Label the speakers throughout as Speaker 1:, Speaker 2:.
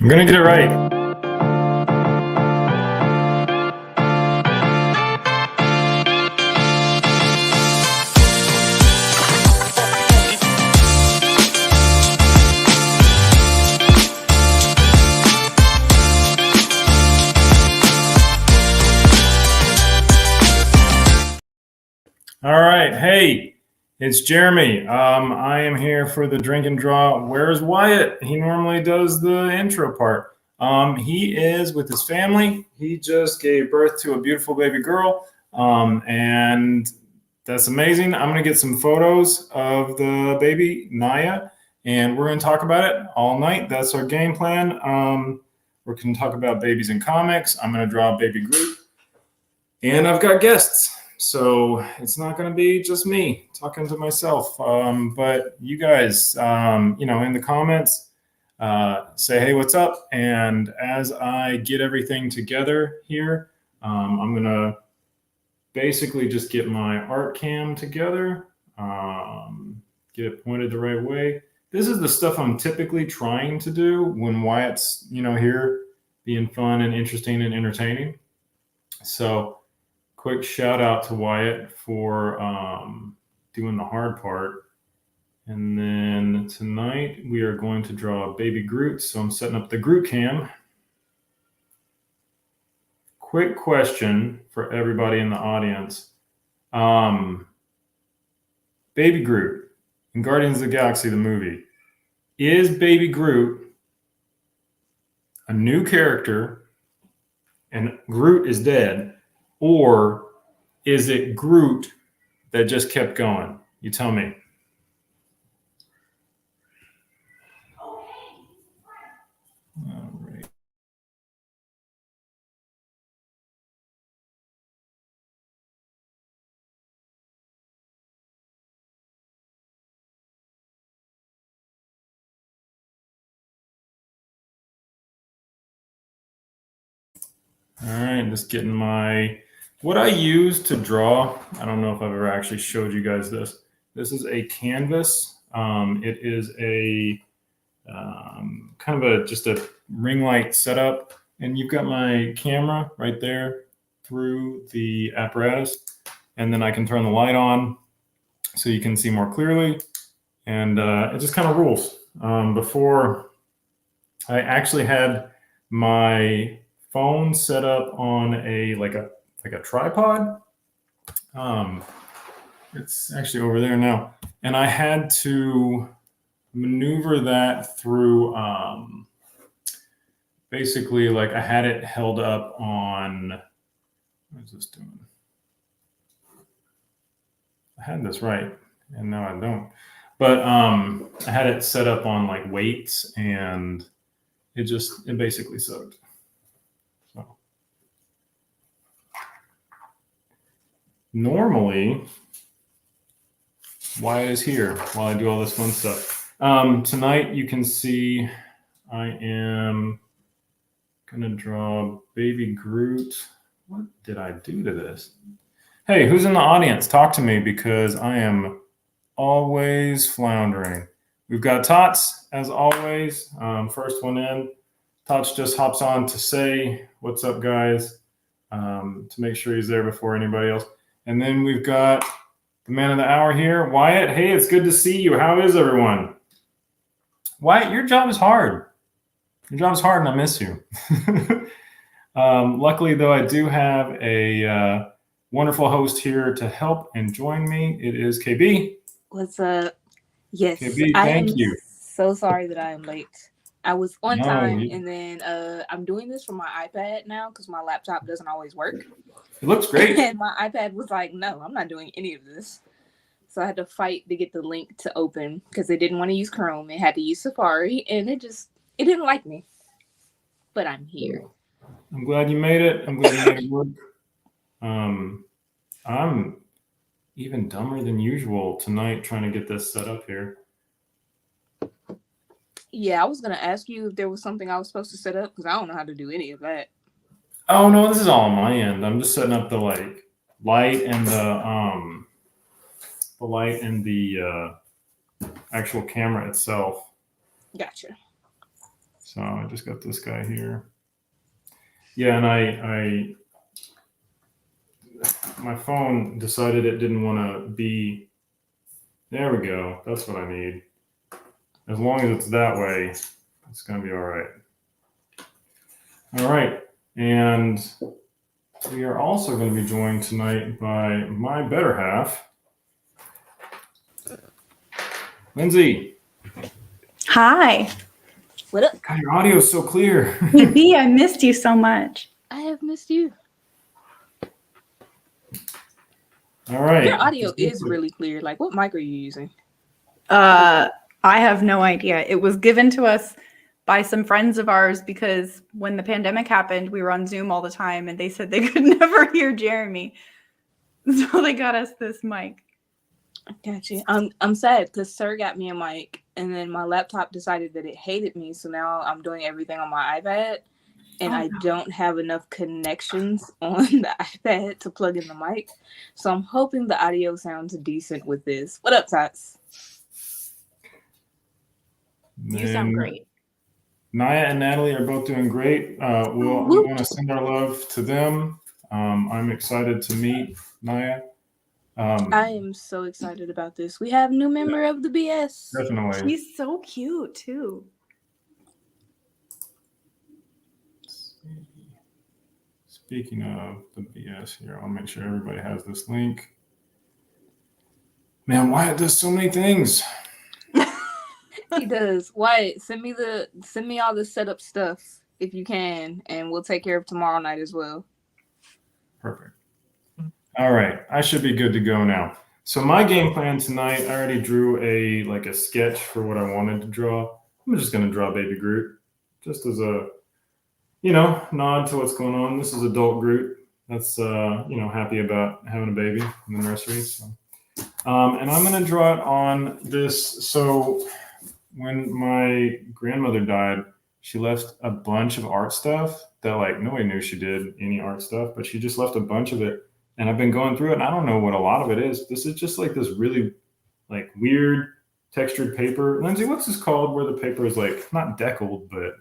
Speaker 1: I'm gonna get it right. All right. Hey, it's Jeremy. I am here for the drink and draw. Where's Wyatt? He normally does the intro part. He is with his family. He just gave birth to a beautiful baby girl. And that's amazing. I'm going to get some photos of the baby, Naya, and we're going to talk about it all night. That's our game plan. We're going to talk about babies in comics. I'm going to draw Baby Groot. And I've got guests. So it's not going to be just me talking to myself. But you guys, in the comments, say, hey, what's up? And as I get everything together here, I'm going to basically just get my art cam together, get it pointed the right way. This is the stuff I'm typically trying to do when Wyatt's, here being fun and interesting and entertaining. So quick shout out to Wyatt for doing the hard part. And then tonight we are going to draw Baby Groot. So I'm setting up the Groot cam. Quick question for everybody in the audience. Baby Groot in Guardians of the Galaxy, the movie. Is Baby Groot a new character and Groot is dead? Or is it Groot that just kept going? You tell me. All right. All right, just getting what I use to draw. I don't know if I've ever actually showed you guys this. This is a canvas. It is a kind of just a ring light setup, and you've got my camera right there through the apparatus, and then I can turn the light on so you can see more clearly, and it just kind of rules. Before I actually had my phone set up on a tripod. It's actually over there now, and I had to maneuver that through basically I had it held up on, what is this doing? I had this right and now I don't, but I had it set up on weights, and it basically sucked. So normally Wyatt is here while I do all this fun stuff. Tonight you can see I am gonna draw Baby Groot. What did I do to this? Hey, who's in the audience? Talk to me, because I am always floundering. We've got Tots, as always. First one in. Tots just hops on to say, what's up, guys? To make sure he's there before anybody else. And then we've got the man of the hour here, Wyatt. Hey, it's good to see you. How is everyone? Wyatt, your job is hard. Your job is hard, and I miss you. Luckily, though, I do have a wonderful host here to help and join me. It is KB.
Speaker 2: What's up? Yes,
Speaker 1: KB, thank you.
Speaker 2: So sorry that I am late. I was on time, and then I'm doing this from my iPad now because my laptop doesn't always work.
Speaker 1: It looks great.
Speaker 2: And my iPad was like, no, I'm not doing any of this. So I had to fight to get the link to open because it didn't want to use Chrome. It had to use Safari, and it didn't like me. But I'm here.
Speaker 1: I'm glad you made it. I'm glad you made it work. I'm even dumber than usual tonight trying to get this set up here.
Speaker 2: Yeah, I was going to ask you if there was something I was supposed to set up because I don't know how to do any of that.
Speaker 1: Oh, no, this is all on my end. I'm just setting up the light and the actual camera itself.
Speaker 2: Gotcha.
Speaker 1: So I just got this guy here. Yeah, and I my phone decided it didn't want to be. There we go. That's what I need. As long as it's that way, it's going to be all right. All right. And we are also going to be joined tonight by my better half, Lindsay.
Speaker 3: Hi.
Speaker 2: What up?
Speaker 1: God, your audio is so clear.
Speaker 3: PB, I missed you so much.
Speaker 2: I have missed you.
Speaker 1: All right.
Speaker 2: Your audio is really clear. Like, what mic are you using?
Speaker 3: I have no idea. It was given to us by some friends of ours because when the pandemic happened, we were on Zoom all the time and they said they could never hear Jeremy. So they got us this mic.
Speaker 2: Gotcha. I'm sad because Sir got me a mic and then my laptop decided that it hated me. So now I'm doing everything on my iPad and I don't have enough connections on the iPad to plug in the mic. So I'm hoping the audio sounds decent with this. What up, Tots?
Speaker 3: You sound great.
Speaker 1: Naya and Natalie are both doing great. We want to send our love to them. I'm excited to meet Naya.
Speaker 2: I am so excited about this. We have a new member of the BS.
Speaker 1: Definitely.
Speaker 3: She's so cute too.
Speaker 1: Speaking of the BS here, I'll make sure everybody has this link. Man, Wyatt does so many things.
Speaker 2: He does. Wyatt, send me all the setup stuff if you can, and we'll take care of tomorrow night as well.
Speaker 1: Perfect. All right, I should be good to go now. So my game plan tonight, I already drew a sketch for what I wanted to draw. I'm just gonna draw Baby Groot, just as a nod to what's going on. This is adult Groot. That's happy about having a baby in the nursery. So, and I'm gonna draw it on this. So when my grandmother died, she left a bunch of art stuff that nobody knew she did any art stuff, but she just left a bunch of it. And I've been going through it and I don't know what a lot of it is. This is just this really weird textured paper. Lindsay, what's this called where the paper is not deckled, but.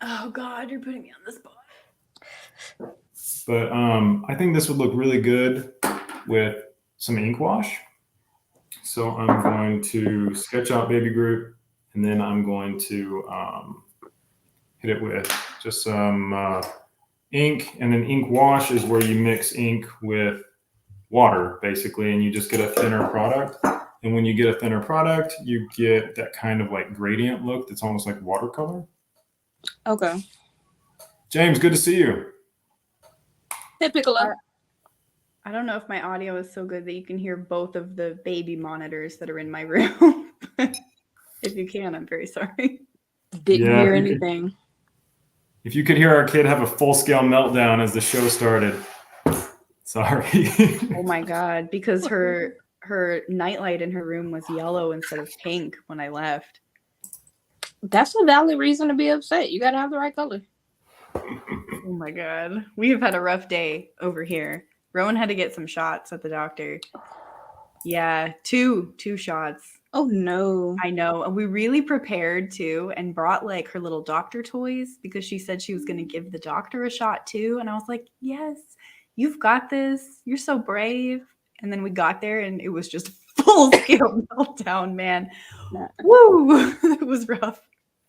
Speaker 3: Oh God, you're putting me on the spot.
Speaker 1: But I think this would look really good with some ink wash. So I'm going to sketch out Baby Groot, and then I'm going to hit it with just some ink. And then ink wash is where you mix ink with water, basically, and you just get a thinner product. And when you get a thinner product, you get that kind of gradient look that's almost like watercolor.
Speaker 2: Okay.
Speaker 1: James, good to see you.
Speaker 2: Hey, Piccolo.
Speaker 3: I don't know if my audio is so good that you can hear both of the baby monitors that are in my room. If you can, I'm very sorry.
Speaker 2: Didn't hear anything.
Speaker 1: If you could hear our kid have a full-scale meltdown as the show started. Sorry.
Speaker 3: Oh my God, because her nightlight in her room was yellow instead of pink when I left.
Speaker 2: That's a valid reason to be upset. You gotta have the right color.
Speaker 3: Oh my God. We have had a rough day over here. Rowan had to get some shots at the doctor. Yeah, two shots.
Speaker 2: Oh no.
Speaker 3: I know. We really prepared too and brought her little doctor toys because she said she was going to give the doctor a shot too. And I was like, yes, you've got this. You're so brave. And then we got there and it was just full scale meltdown, man.
Speaker 2: Nah.
Speaker 3: Woo! It was rough.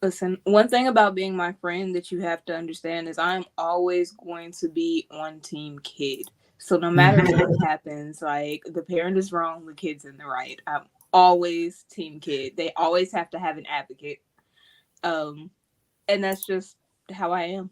Speaker 2: Listen, one thing about being my friend that you have to understand is I'm always going to be on team kid. So no matter what happens, the parent is wrong, the kid's in the right. I'm always team kid. They always have to have an advocate. And that's just how I am.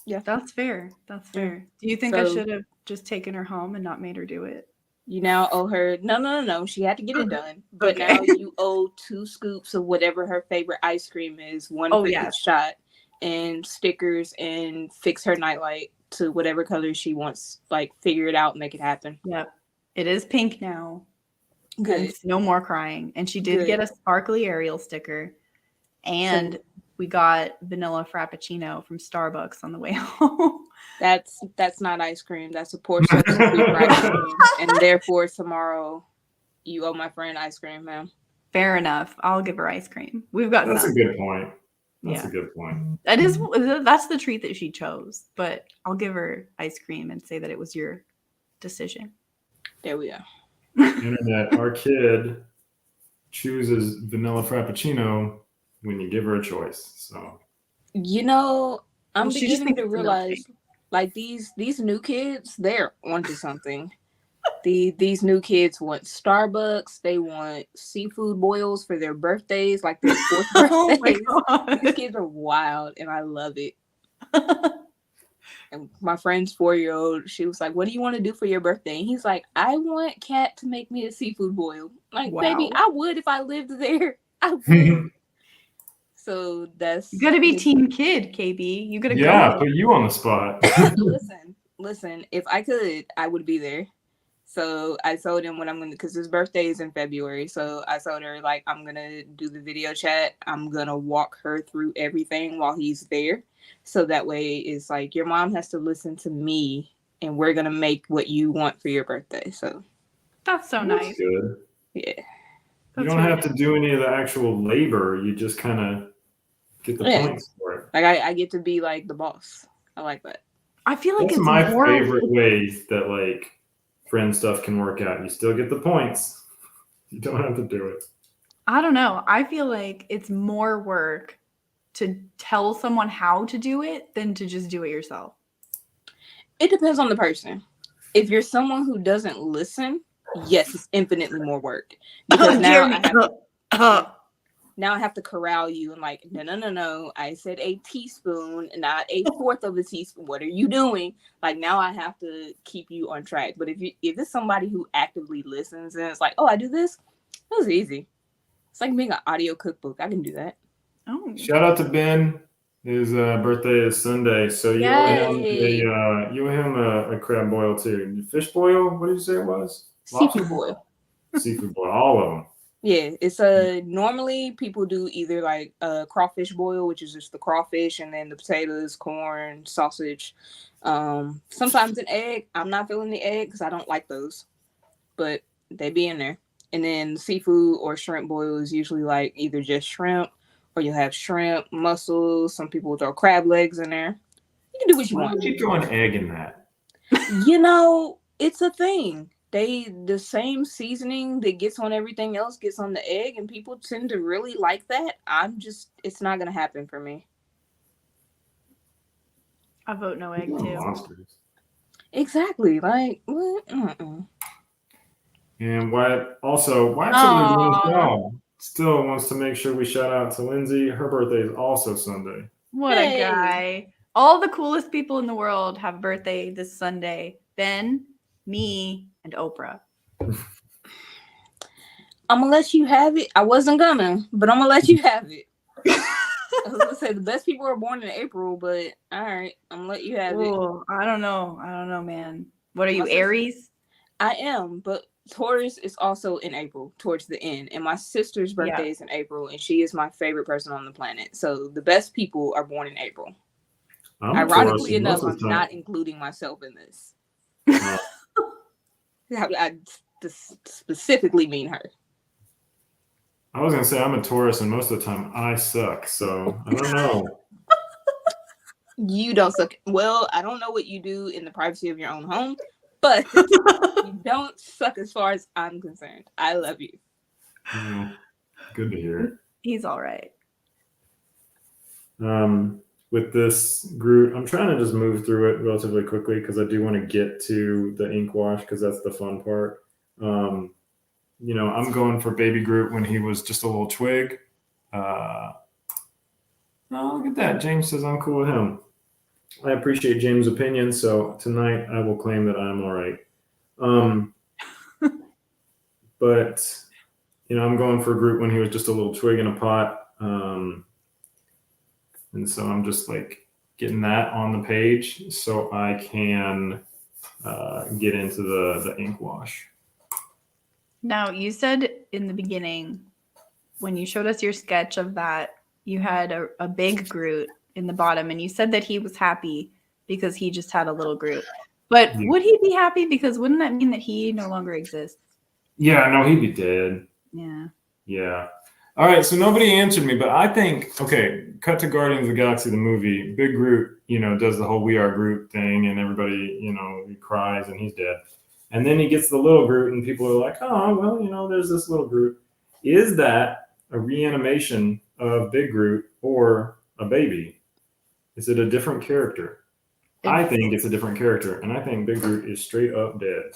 Speaker 2: Yeah.
Speaker 3: That's fair. That's fair. Do you think I should have just taken her home and not made her do it?
Speaker 2: You now owe her no. She had to get it done. But now you owe 2 scoops of whatever her favorite ice cream is, one for each shot, and stickers, and fix her nightlight to whatever color she wants. Figure it out, make it happen.
Speaker 3: Yep. It is pink now.
Speaker 2: Good.
Speaker 3: And no more crying. And she did get a sparkly Ariel sticker. And we got vanilla frappuccino from Starbucks on the way home.
Speaker 2: That's not ice cream. That's a poor substitute for ice cream. And therefore, tomorrow, you owe my friend ice cream, ma'am.
Speaker 3: Fair enough. I'll give her ice cream. We've got
Speaker 1: That's
Speaker 3: some.
Speaker 1: a good point. That's a good point.
Speaker 3: That's the treat that she chose. But I'll give her ice cream and say that it was your decision.
Speaker 2: There we go.
Speaker 1: Internet, our kid chooses vanilla frappuccino when you give her a choice. So
Speaker 2: You know, I'm
Speaker 3: Well, she just
Speaker 2: beginning
Speaker 3: thinks
Speaker 2: to
Speaker 3: it's a
Speaker 2: realize, like these new kids, they're onto something. These new kids want Starbucks. They want seafood boils for their birthdays, like their fourth
Speaker 3: Oh my
Speaker 2: birthdays.
Speaker 3: god.
Speaker 2: These kids are wild, and I love it. And my friend's 4-year-old, she was like, "What do you want to do for your birthday?" And he's like, "I want Kat to make me a seafood boil." Like, baby,
Speaker 3: Wow.
Speaker 2: I would if I lived there. I would. So that's
Speaker 3: You gotta be team kid, KB. You gotta
Speaker 1: yeah,
Speaker 3: go.
Speaker 1: put you on the spot.
Speaker 2: listen. If I could, I would be there. So I told him what I'm gonna, because his birthday is in February. So I told her, like, I'm gonna do the video chat. I'm gonna walk her through everything while he's there. So that way it's like your mom has to listen to me, and we're gonna make what you want for your birthday. So
Speaker 3: That's so
Speaker 1: That's
Speaker 3: nice.
Speaker 1: good.
Speaker 2: yeah,
Speaker 1: You
Speaker 3: That's
Speaker 1: don't
Speaker 3: really
Speaker 1: have to do any of the actual labor. You just kind of get the
Speaker 2: Yeah.
Speaker 1: points for it.
Speaker 2: like I get to be like the boss. I like that.
Speaker 3: I feel like
Speaker 1: That's
Speaker 3: it's
Speaker 1: my
Speaker 3: more
Speaker 1: favorite ways that like friend stuff can work out. You still get the points. You don't have to do it.
Speaker 3: I don't know. I feel like it's more work to tell someone how to do it than to just do it yourself.
Speaker 2: It depends on the person. If you're someone who doesn't listen, yes, it's infinitely more work. Because now I have to corral you and like, no. I said a teaspoon, not a fourth of a teaspoon. What are you doing? Like now I have to keep you on track. But if it's somebody who actively listens and it's like, oh, I do this, that was easy. It's like being an audio cookbook. I can do that.
Speaker 3: Oh.
Speaker 1: Shout out to Ben. His birthday is Sunday, so you
Speaker 2: Yay.
Speaker 1: owe him a crab boil too. Fish boil? What did you say it was?
Speaker 2: Seafood boil.
Speaker 1: Seafood boil, all of them.
Speaker 2: Yeah, it's normally people do either like a crawfish boil, which is just the crawfish, and then the potatoes, corn, sausage. Sometimes an egg. I'm not feeling the egg because I don't like those, but they be in there. And then seafood or shrimp boil is usually like either just shrimp, or you'll have shrimp, mussels. Some people throw crab legs in there. You can do what you
Speaker 1: Why
Speaker 2: want.
Speaker 1: would you throw an egg in that?
Speaker 2: You know, it's a thing. The same seasoning that gets on everything else gets on the egg, and people tend to really like that. It's not gonna happen for me.
Speaker 3: I vote no egg
Speaker 1: You're
Speaker 3: too.
Speaker 1: monsters.
Speaker 2: Exactly. Like what?
Speaker 1: And Wyatt still wants to make sure we shout out to Lindsay. Her birthday is also Sunday.
Speaker 3: What
Speaker 2: Hey.
Speaker 3: a guy. All the coolest people in the world have a birthday this Sunday. Ben, me, and Oprah.
Speaker 2: I'm gonna let you have it. I wasn't gonna, but I'm gonna let you have it. I was gonna say the best people are born in April, but all right, I'm gonna let you have it.
Speaker 3: Oh, I don't know, man. What are you,
Speaker 2: My sister-
Speaker 3: Aries?
Speaker 2: I am, but Taurus is also in April, towards the end, and my sister's birthday is in April, and she is my favorite person on the planet. So the best people are born in April. Ironically enough, I'm not including myself in this. I specifically mean her.
Speaker 1: I was gonna say I'm a Taurus, and most of the time I suck. So I don't know.
Speaker 2: You don't suck. Well, I don't know what you do in the privacy of your own home, but you don't suck as far as I'm concerned. I love you.
Speaker 1: Good to hear.
Speaker 3: He's all right.
Speaker 1: With this group, I'm trying to just move through it relatively quickly because I do want to get to the ink wash because that's the fun part. I'm going for Baby Groot when he was just a little twig. Oh, look at that. James says I'm cool with him. I appreciate James' opinion, so tonight I will claim that I'm all right. But, I'm going for Groot when he was just a little twig in a pot. And so I'm just like getting that on the page so I can get into the ink wash.
Speaker 3: Now, you said in the beginning, when you showed us your sketch of that, you had a big Groot in the bottom, and you said that he was happy because he just had a little Groot. But would he be happy? Because wouldn't that mean that he no longer exists?
Speaker 1: Yeah, no, he'd be dead.
Speaker 3: Yeah.
Speaker 1: Yeah. All right, so nobody answered me, but I think, okay, cut to Guardians of the Galaxy, the movie. Big Groot, does the whole "We Are Groot" thing, and everybody, he cries and he's dead. And then he gets the little Groot, and people are like, "Oh, well, there's this little Groot." Is that a reanimation of Big Groot or a baby? Is it a different character? I think it's a different character, and I think Big Groot is straight up dead.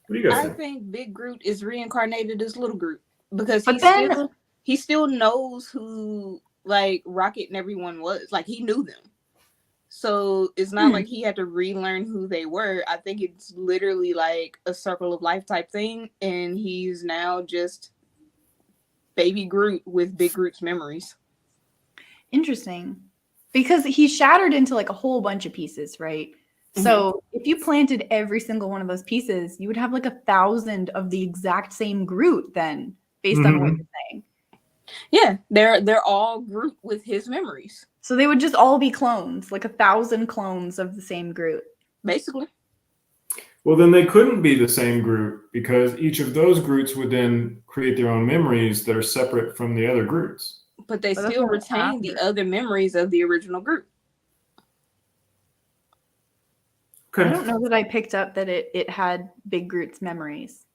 Speaker 1: What do you guys
Speaker 2: I
Speaker 1: think?
Speaker 2: think Big Groot is reincarnated as Little Groot because
Speaker 3: But then
Speaker 2: he still knows who like Rocket and everyone was. Like he knew them. So it's not like he had to relearn who they were. I think it's literally like a circle of life type thing, and he's now just baby Groot with Big Groot's memories.
Speaker 3: interesting. Because he shattered into like a whole bunch of pieces, right? So if you planted every single one of those pieces, you would have like 1,000 of the exact same Groot then, based on what you're saying.
Speaker 2: Yeah, they're all Groot with his memories.
Speaker 3: So they would just all be clones, like 1,000 clones of the same Groot.
Speaker 2: Basically.
Speaker 1: Well, then they couldn't be the same Groot because each of those Groots would then create their own memories that are separate from the other Groots.
Speaker 2: But they still retain the other memories of the original Groot.
Speaker 3: Okay. I don't know that I picked up that it had Big Groot's memories.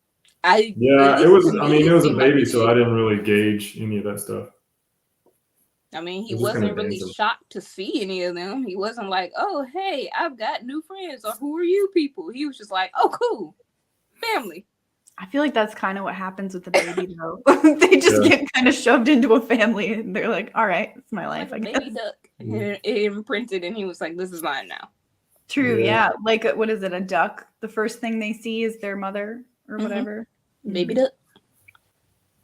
Speaker 1: It was a baby, so I didn't really gauge any of that stuff.
Speaker 2: I mean, he wasn't really shocked to see any of them. He wasn't like, "Oh, hey, I've got new friends," or "Who are you people?" He was just like, "Oh, cool, family."
Speaker 3: I feel like that's kind of what happens with the baby, though. They just get kind of shoved into a family, and they're like, "All right, it's my life."
Speaker 2: Like a baby duck, it imprinted, and he was like, "This is mine now."
Speaker 3: True, yeah. Like, what is it? A duck? The first thing they see is their mother or whatever.
Speaker 2: Baby duck.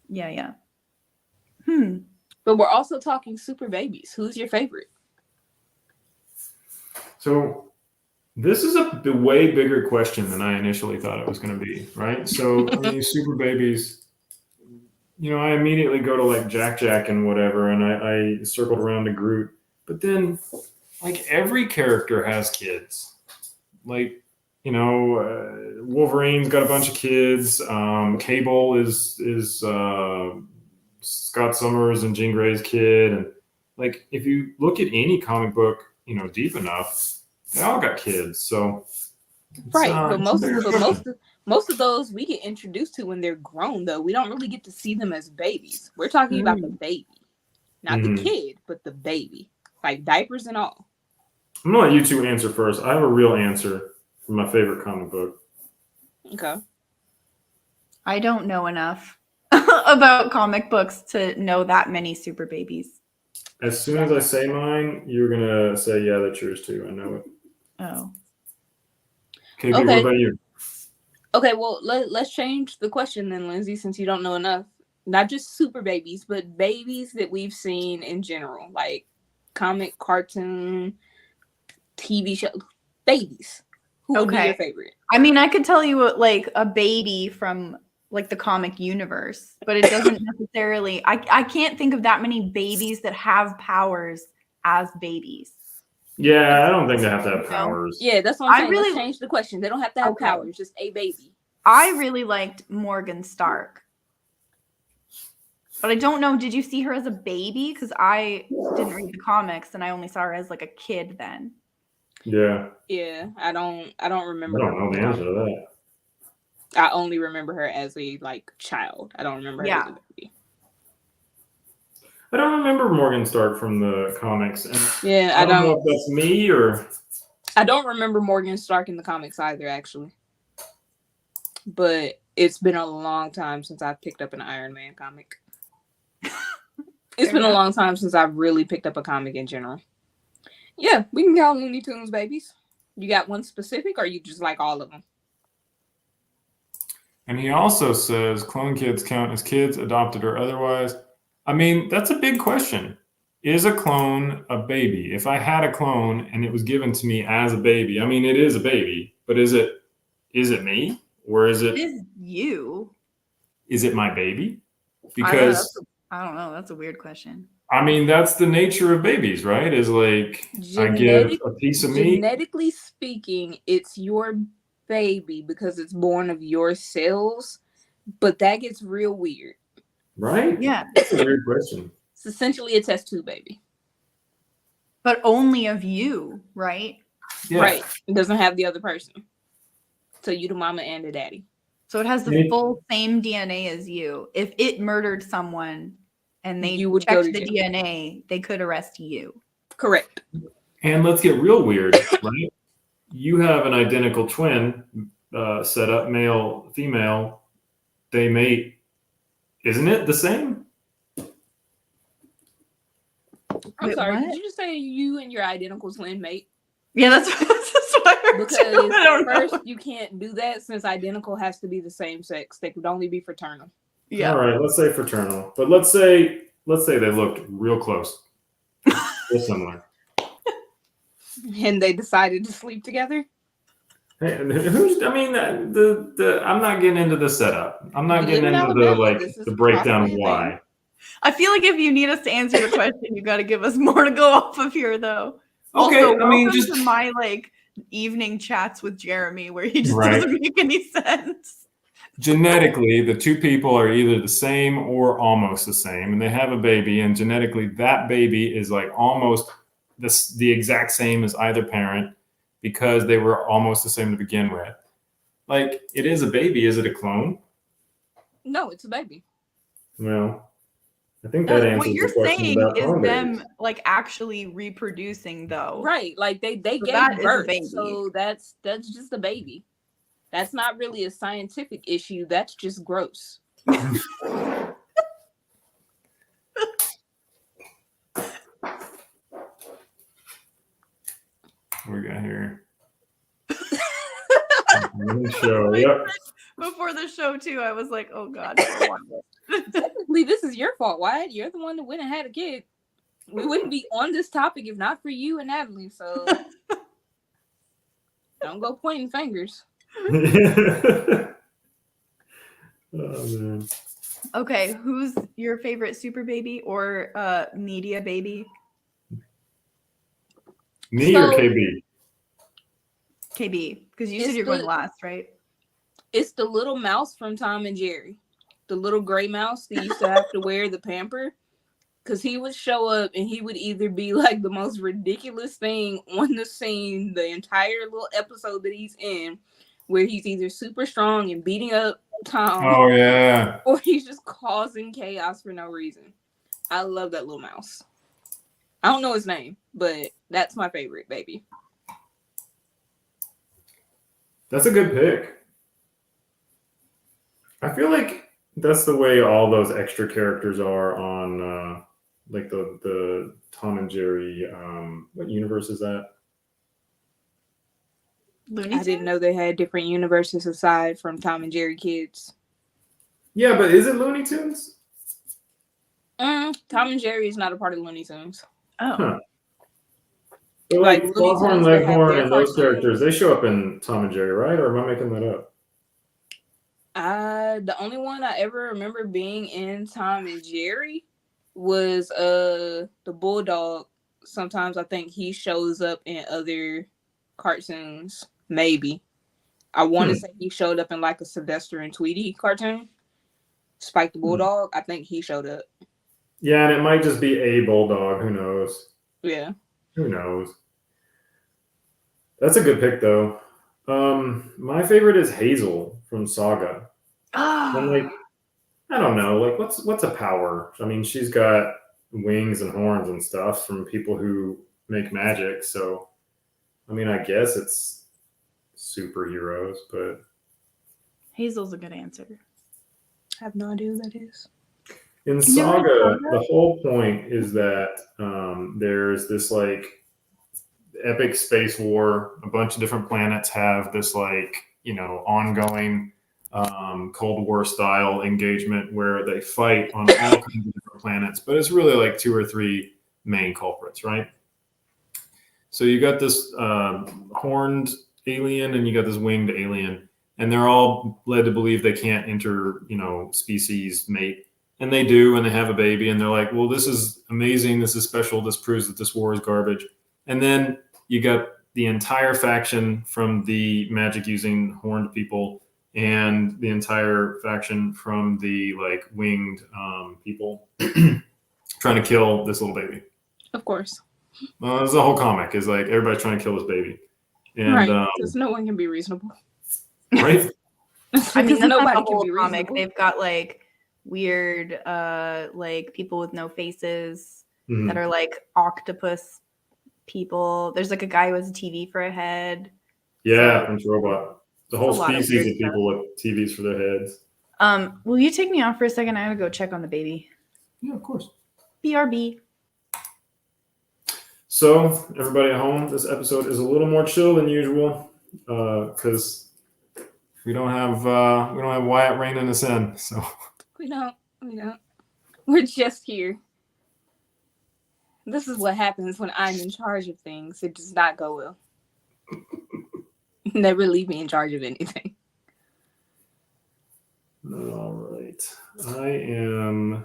Speaker 3: Yeah.
Speaker 2: But we're also talking super babies. Who's your favorite?
Speaker 1: So this is a way bigger question than I initially thought it was going to be, right? So I mean, super babies, I immediately go to like Jack and whatever, and I circled around to Groot. But then, like, every character has kids. Like, Wolverine's got a bunch of kids. Cable is Scott Summers and Jean Grey's kid, and like if you look at any comic book, deep enough, they all got kids. So
Speaker 2: right, but most of those we get introduced to when they're grown. Though we don't really get to see them as babies. We're talking about the baby, not the kid, but the baby, like diapers and all.
Speaker 1: I'm gonna let you two answer first. I have a real answer for my favorite comic book.
Speaker 2: Okay.
Speaker 3: I don't know enough about comic books to know that many super babies.
Speaker 1: As soon as I say mine, you're gonna say, "Yeah, that's yours too." I know it.
Speaker 3: Oh.
Speaker 1: Okay. What about you?
Speaker 2: Okay, well, let's change the question then, Lindsay, since you don't know enough. Not just super babies, but babies that we've seen in general, like comic, cartoon, TV show, babies. Who would be your favorite?
Speaker 3: I mean, I could tell you like a baby from like the comic universe, but it doesn't necessarily. I can't think of that many babies that have powers as babies.
Speaker 1: Yeah, I don't think they have to have powers.
Speaker 2: Yeah, that's what I'm saying. Let's change the question. They don't have to have powers, just a baby.
Speaker 3: I really liked Morgan Stark. But I don't know, did you see her as a baby? Because I didn't read the comics and I only saw her as like a kid then.
Speaker 1: Yeah.
Speaker 2: Yeah, I don't remember.
Speaker 1: I don't know the answer to that.
Speaker 2: I only remember her as a child. I don't remember her as a baby.
Speaker 1: I don't remember Morgan Stark from the comics. And
Speaker 2: I don't
Speaker 1: know if that's me or.
Speaker 2: I don't remember Morgan Stark in the comics either, actually. But it's been a long time since I've picked up an Iron Man comic. It's been a long time since I've really picked up a comic in general. Yeah, we can call Looney Tunes babies. You got one specific, or you just like all of them?
Speaker 1: And he also says clone kids count as kids, adopted or otherwise. I mean, that's a big question. Is a clone a baby? If I had a clone and it was given to me as a baby, I mean, it is a baby, but is it me? Or is it?
Speaker 3: It is you.
Speaker 1: Is it my baby? Because
Speaker 3: I don't know. That's a weird question.
Speaker 1: I mean, that's the nature of babies, right? Is like I give a piece of me.
Speaker 2: Genetically speaking, it's your baby because it's born of your cells, but that gets real weird.
Speaker 1: Right?
Speaker 3: Yeah,
Speaker 1: That's a weird question.
Speaker 2: It's essentially a test tube baby.
Speaker 3: but only of you, right?
Speaker 1: Yeah.
Speaker 2: Right. It doesn't have the other person. So you the mama and the daddy.
Speaker 3: So it has the full same DNA as you. If it murdered someone and they
Speaker 2: You would go
Speaker 3: checked
Speaker 2: to
Speaker 3: the
Speaker 2: jail.
Speaker 3: DNA, they could arrest you.
Speaker 2: Correct.
Speaker 1: And let's get real weird, right? You have an identical twin set up, male, female. They mate. Isn't it the same?
Speaker 2: I'm
Speaker 3: Wait,
Speaker 2: sorry.
Speaker 3: what?
Speaker 2: Did you just say you and your identical twin mate?
Speaker 3: Yeah, that's what I heard
Speaker 2: Because
Speaker 3: too. I don't
Speaker 2: first
Speaker 3: know.
Speaker 2: you can't do that since identical has to be the same sex. They could only be fraternal.
Speaker 3: Yeah.
Speaker 1: All right, let's say fraternal. But let's say they looked real close. Real similar.
Speaker 2: And they decided to sleep together.
Speaker 1: Hey, and who's? I mean, the I'm not getting into the setup. I'm not
Speaker 2: We
Speaker 1: getting
Speaker 2: live in
Speaker 1: into
Speaker 2: Alabama. This is
Speaker 1: the breakdown of
Speaker 2: possibly a
Speaker 1: why.
Speaker 3: I feel like if you need us to answer the question, you got to give us more to go off of here, though.
Speaker 1: Okay,
Speaker 3: Also,
Speaker 1: I mean,
Speaker 3: welcome
Speaker 1: just
Speaker 3: to my evening chats with Jeremy, where he just
Speaker 1: Right.
Speaker 3: doesn't make any sense.
Speaker 1: genetically, the two people are either the same or almost the same, and they have a baby, and genetically, that baby is like almost the exact same as either parent because they were almost the same to begin with. Like, it is a baby. Is it a clone?
Speaker 2: No, it's a baby.
Speaker 1: Well, I think that answers
Speaker 3: What you're
Speaker 1: the question
Speaker 3: saying
Speaker 1: about
Speaker 3: is
Speaker 1: clone
Speaker 3: them
Speaker 1: babies.
Speaker 3: like actually reproducing, though.
Speaker 2: Right. Like they
Speaker 3: So
Speaker 2: gave
Speaker 3: that is a
Speaker 2: birth.
Speaker 3: baby.
Speaker 2: So that's just a baby. That's not really a scientific issue. That's just gross.
Speaker 1: What we got here? Show. Yep.
Speaker 3: Before the show, too, I was like, oh, God. I want it.
Speaker 2: Technically, this is your fault, Wyatt. You're the one that went and had a kid. We wouldn't be on this topic if not for you and Natalie. So don't go pointing fingers.
Speaker 1: Oh, man.
Speaker 3: Okay, who's your favorite super baby or media baby?
Speaker 1: Me or KB?
Speaker 3: KB, because you
Speaker 2: It's
Speaker 3: said you're
Speaker 2: the-
Speaker 3: going last, right?
Speaker 2: It's the little mouse from Tom and Jerry. The little gray mouse that used to have to wear the pamper. Because he would show up and he would either be like the most ridiculous thing on the scene the entire little episode that he's in, where he's either super strong and beating up Tom,
Speaker 1: Oh, yeah.
Speaker 2: or he's just causing chaos for no reason. I love that little mouse. I don't know his name, but that's my favorite baby.
Speaker 1: That's a good pick. I feel like that's the way all those extra characters are on like the Tom and Jerry. What universe is that?
Speaker 3: Looney
Speaker 2: I didn't
Speaker 3: Tunes?
Speaker 2: know they had different universes aside from Tom and Jerry kids.
Speaker 1: Yeah, but is it Looney Tunes?
Speaker 2: Tom and Jerry is not a part of Looney Tunes.
Speaker 3: Oh.
Speaker 1: Huh. But like
Speaker 2: Like Looney
Speaker 1: Foghorn
Speaker 2: Tunes, they have
Speaker 1: Leghorn
Speaker 2: their
Speaker 1: and those
Speaker 2: cartoons.
Speaker 1: characters, they show up in Tom and Jerry, right? Or am I making that up?
Speaker 2: The only one I ever remember being in Tom and Jerry was the bulldog. Sometimes I think he shows up in other cartoons. Maybe. I want to say he showed up in like a Sylvester and Tweety cartoon. Spike the Bulldog. I think he showed up.
Speaker 1: Yeah, and it might just be a bulldog. Who knows?
Speaker 2: Yeah.
Speaker 1: Who knows? That's a good pick, though. My favorite is Hazel from Saga. And like, I don't know, like what's a power? I mean, she's got wings and horns and stuff from people who make magic. So, I mean, I guess it's superheroes, but
Speaker 3: Hazel's a good answer.
Speaker 2: I have no idea who that is.
Speaker 1: in
Speaker 3: You know what
Speaker 1: Saga,
Speaker 3: Saga?
Speaker 1: the whole point is that there's this like epic space war. A bunch of different planets have this like, ongoing Cold War style engagement where they fight on all kinds of different planets, but it's really like 2 or 3 main culprits, right? So you got this horned alien and you got this winged alien, and they're all led to believe they can't species mate. And they do, and they have a baby, and they're like, well, this is amazing, this is special, this proves that this war is garbage. And then you got the entire faction from the magic using horned people, and the entire faction from the like winged people trying to kill this little baby.
Speaker 2: Of course.
Speaker 1: There's the whole comic is like everybody's trying to kill this baby, and
Speaker 2: Right. Because no one can be reasonable.
Speaker 1: right.
Speaker 3: I mean,
Speaker 2: Because
Speaker 3: that's not
Speaker 2: nobody
Speaker 3: the
Speaker 2: can
Speaker 3: whole
Speaker 2: be
Speaker 3: comic.
Speaker 2: reasonable.
Speaker 3: They've got like weird, like people with no faces
Speaker 1: Mhm.
Speaker 3: that are like octopus people. There's like a guy who has a TV for a head.
Speaker 1: Yeah,
Speaker 3: So-
Speaker 1: French robot. The whole
Speaker 3: It's a lot of
Speaker 1: species
Speaker 3: weird
Speaker 1: of people with TVs for their heads.
Speaker 3: Will you take me off for a second? I gotta go check on the baby.
Speaker 1: Yeah, of course.
Speaker 3: BRB.
Speaker 1: So, everybody at home, this episode is a little more chill than usual because we don't have Wyatt reining us in. So
Speaker 2: We don't. We're just here. This is what happens when I'm in charge of things. It does not go well. Never leave me in charge of anything.
Speaker 1: all right, I am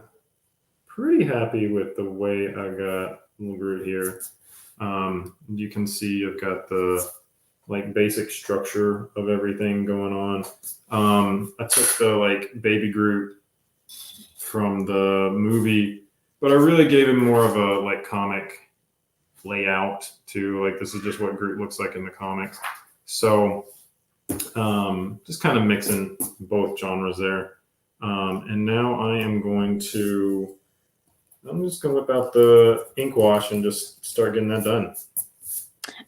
Speaker 1: pretty happy with the way I got little Groot here. You can see I've got the like basic structure of everything going on. I took the like baby Groot from the movie, but I really gave him more of a like comic layout to like this is just what Groot looks like in the comics. So just kind of mixing both genres there. And now I'm just going to whip out the ink wash and just start getting that done.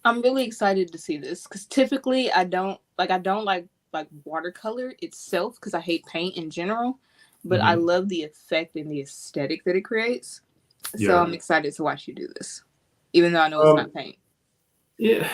Speaker 2: I'm really excited to see this because typically I don't like watercolor itself because I hate paint in general, but I love the effect and the aesthetic that it creates.
Speaker 1: Yeah.
Speaker 2: So I'm excited to watch you do this, even though I know it's not paint.
Speaker 1: Yeah.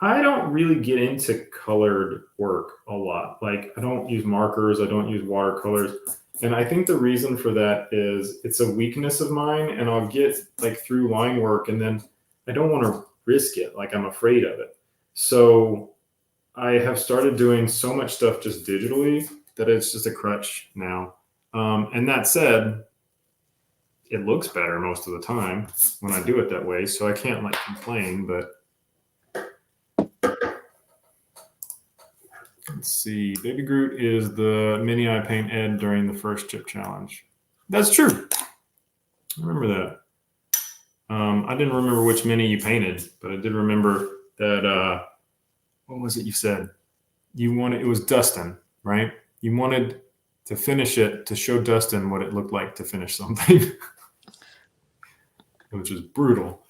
Speaker 1: I don't really get into colored work a lot. Like I don't use markers, I don't use watercolors. And I think the reason for that is it's a weakness of mine and I'll get like through line work and then I don't want to risk it. Like I'm afraid of it. So I have started doing so much stuff just digitally that it's just a crutch now. And that said, it looks better most of the time when I do it that way. So I can't like complain, but let's see. Baby Groot is the mini I paint Ed during the first chip challenge. That's true. I remember that. I didn't remember which mini you painted, but I did remember that. What was it you said? It was Dustin, right? You wanted to finish it to show Dustin what it looked like to finish something, which is brutal.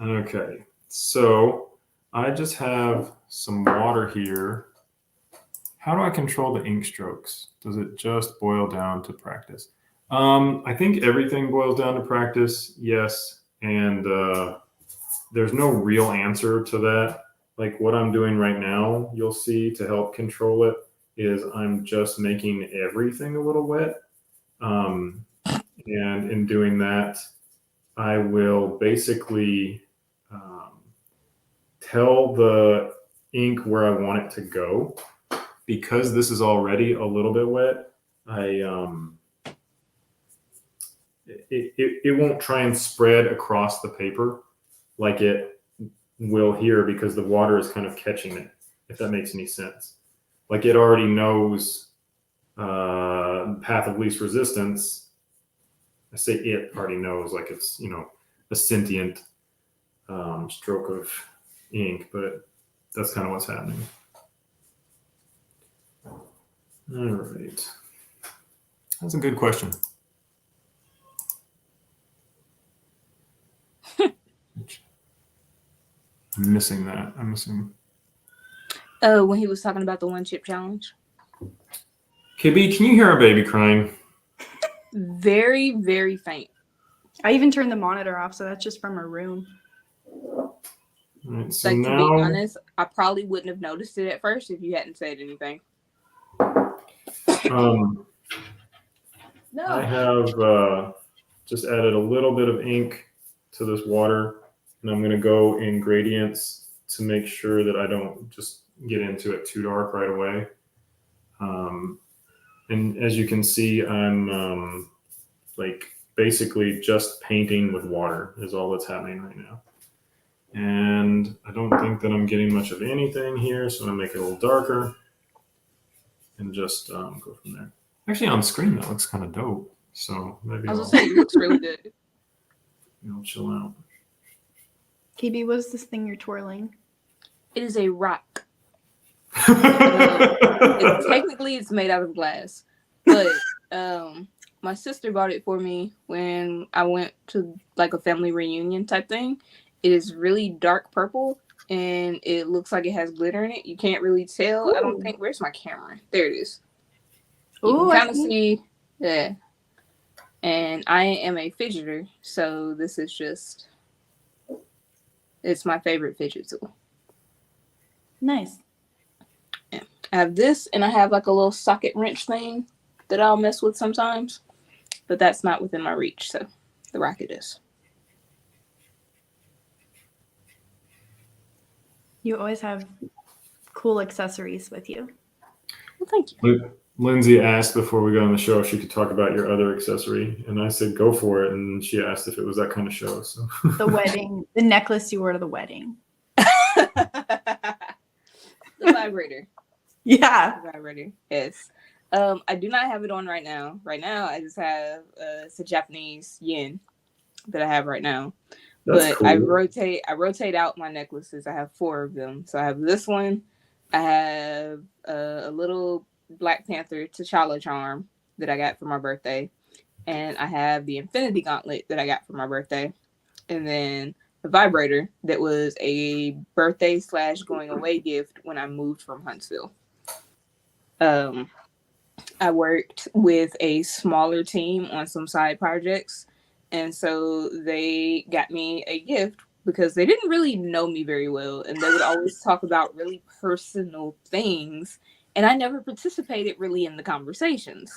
Speaker 1: Okay, so I just have some water here. How do I control the ink strokes? Does it just boil down to practice? I think everything boils down to practice, yes. And there's no real answer to that. Like what I'm doing right now, you'll see to help control it is I'm just making everything a little wet. And in doing that, I will basically tell the ink where I want it to go. Because this is already a little bit wet, it won't try and spread across the paper like it will here because the water is kind of catching it, if that makes any sense. Like it already knows path of least resistance. I say it already knows like it's, a sentient stroke of ink, but that's kind of what's happening. All right. That's a good question. I'm missing that. I'm missing.
Speaker 2: When he was talking about the one chip challenge.
Speaker 1: KB, can you hear a baby crying?
Speaker 2: Very, very faint.
Speaker 3: I even turned the monitor off, so that's just from her room.
Speaker 1: All right, so
Speaker 2: Like,
Speaker 1: now,
Speaker 2: to be honest, I probably wouldn't have noticed it at first if you hadn't said anything.
Speaker 1: I have just added a little bit of ink to this water, and I'm going to go in gradients to make sure that I don't just get into it too dark right away. And as you can see, I'm basically just painting with water is all that's happening right now. And and I don't think that I'm getting much of anything here, so I'm going to make it a little darker and just go from there. Actually, on screen, that looks kind of dope. So maybe
Speaker 2: I was gonna say, it looks really good.
Speaker 1: I'll chill out.
Speaker 3: KB, what is this thing you're twirling?
Speaker 2: It is a rock. Technically, it's made out of glass, but my sister bought it for me when I went to like a family reunion type thing. It is really dark purple, and it looks like it has glitter in it. You can't really tell.
Speaker 3: Ooh.
Speaker 2: I don't think. Where's my camera? There it is. You
Speaker 3: Ooh,
Speaker 2: can kind of see. Yeah. And I am a fidgeter, so this is just. It's my favorite fidget tool.
Speaker 3: Nice.
Speaker 2: Yeah. I have this, and I have like a little socket wrench thing that I'll mess with sometimes, but that's not within my reach, so the rocket is.
Speaker 3: You always have cool accessories with you.
Speaker 2: Well, thank you.
Speaker 1: Lindsay asked before we got on the show if she could talk about your other accessory, and I said go for it. And she asked if it was that kind of show. So
Speaker 3: The wedding, the necklace you wore to the wedding.
Speaker 2: The vibrator.
Speaker 3: Yeah.
Speaker 2: The vibrator. Yes. I do not have it on right now. Right now, I just have it's a Japanese yen that I have right now.
Speaker 1: that's
Speaker 2: But
Speaker 1: cool.
Speaker 2: I rotate out my necklaces. I have 4 of them. So I have this one. I have a little Black Panther T'Challa charm that I got for my birthday, and I have the Infinity Gauntlet that I got for my birthday, and then the vibrator that was a birthday / going away gift when I moved from Huntsville. I worked with a smaller team on some side projects, and so they got me a gift because they didn't really know me very well, and they would always talk about really personal things, and I never participated really in the conversations.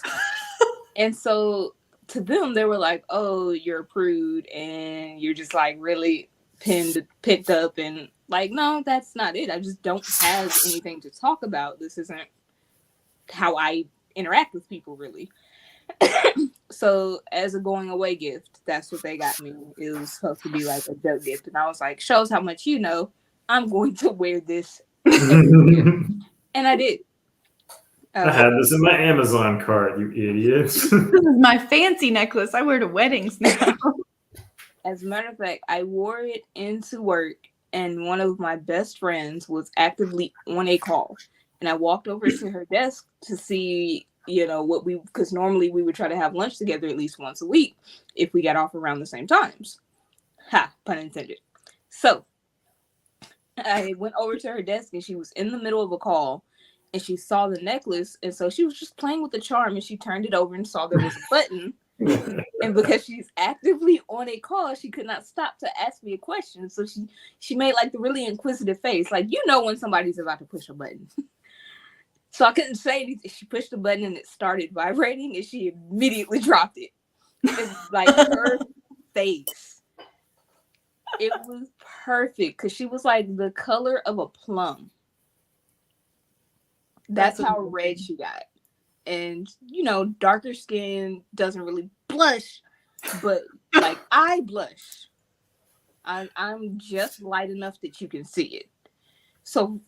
Speaker 2: And so to them, they were like, oh, you're a prude, and you're just like really picked up, and like, no, that's not it. I just don't have anything to talk about. This isn't how I interact with people, really. So as a going away gift, that's what they got me. It was supposed to be like a joke gift, and I was like, shows how much you know. I'm going to wear this everywhere. And I did.
Speaker 1: I had this in my Amazon cart, you idiots.
Speaker 3: This is my fancy necklace I wear to weddings now.
Speaker 2: As a matter of fact, I wore it into work, and one of my best friends was actively on a call, and I walked over to her desk to see, what because normally we would try to have lunch together at least once a week if we got off around the same times. Ha, pun intended. So I went over to her desk, and she was in the middle of a call, and she saw the necklace, and so she was just playing with the charm, and she turned it over and saw there was a button. And because she's actively on a call, she could not stop to ask me a question. So she made like the really inquisitive face, like, when somebody's about to push a button. So I couldn't say anything. She pushed the button and it started vibrating, and she immediately dropped it. It's like her face. It was perfect because she was like the color of a plum. That's how red she got. And, darker skin doesn't really blush, but like I blush. I'm just light enough that you can see it. So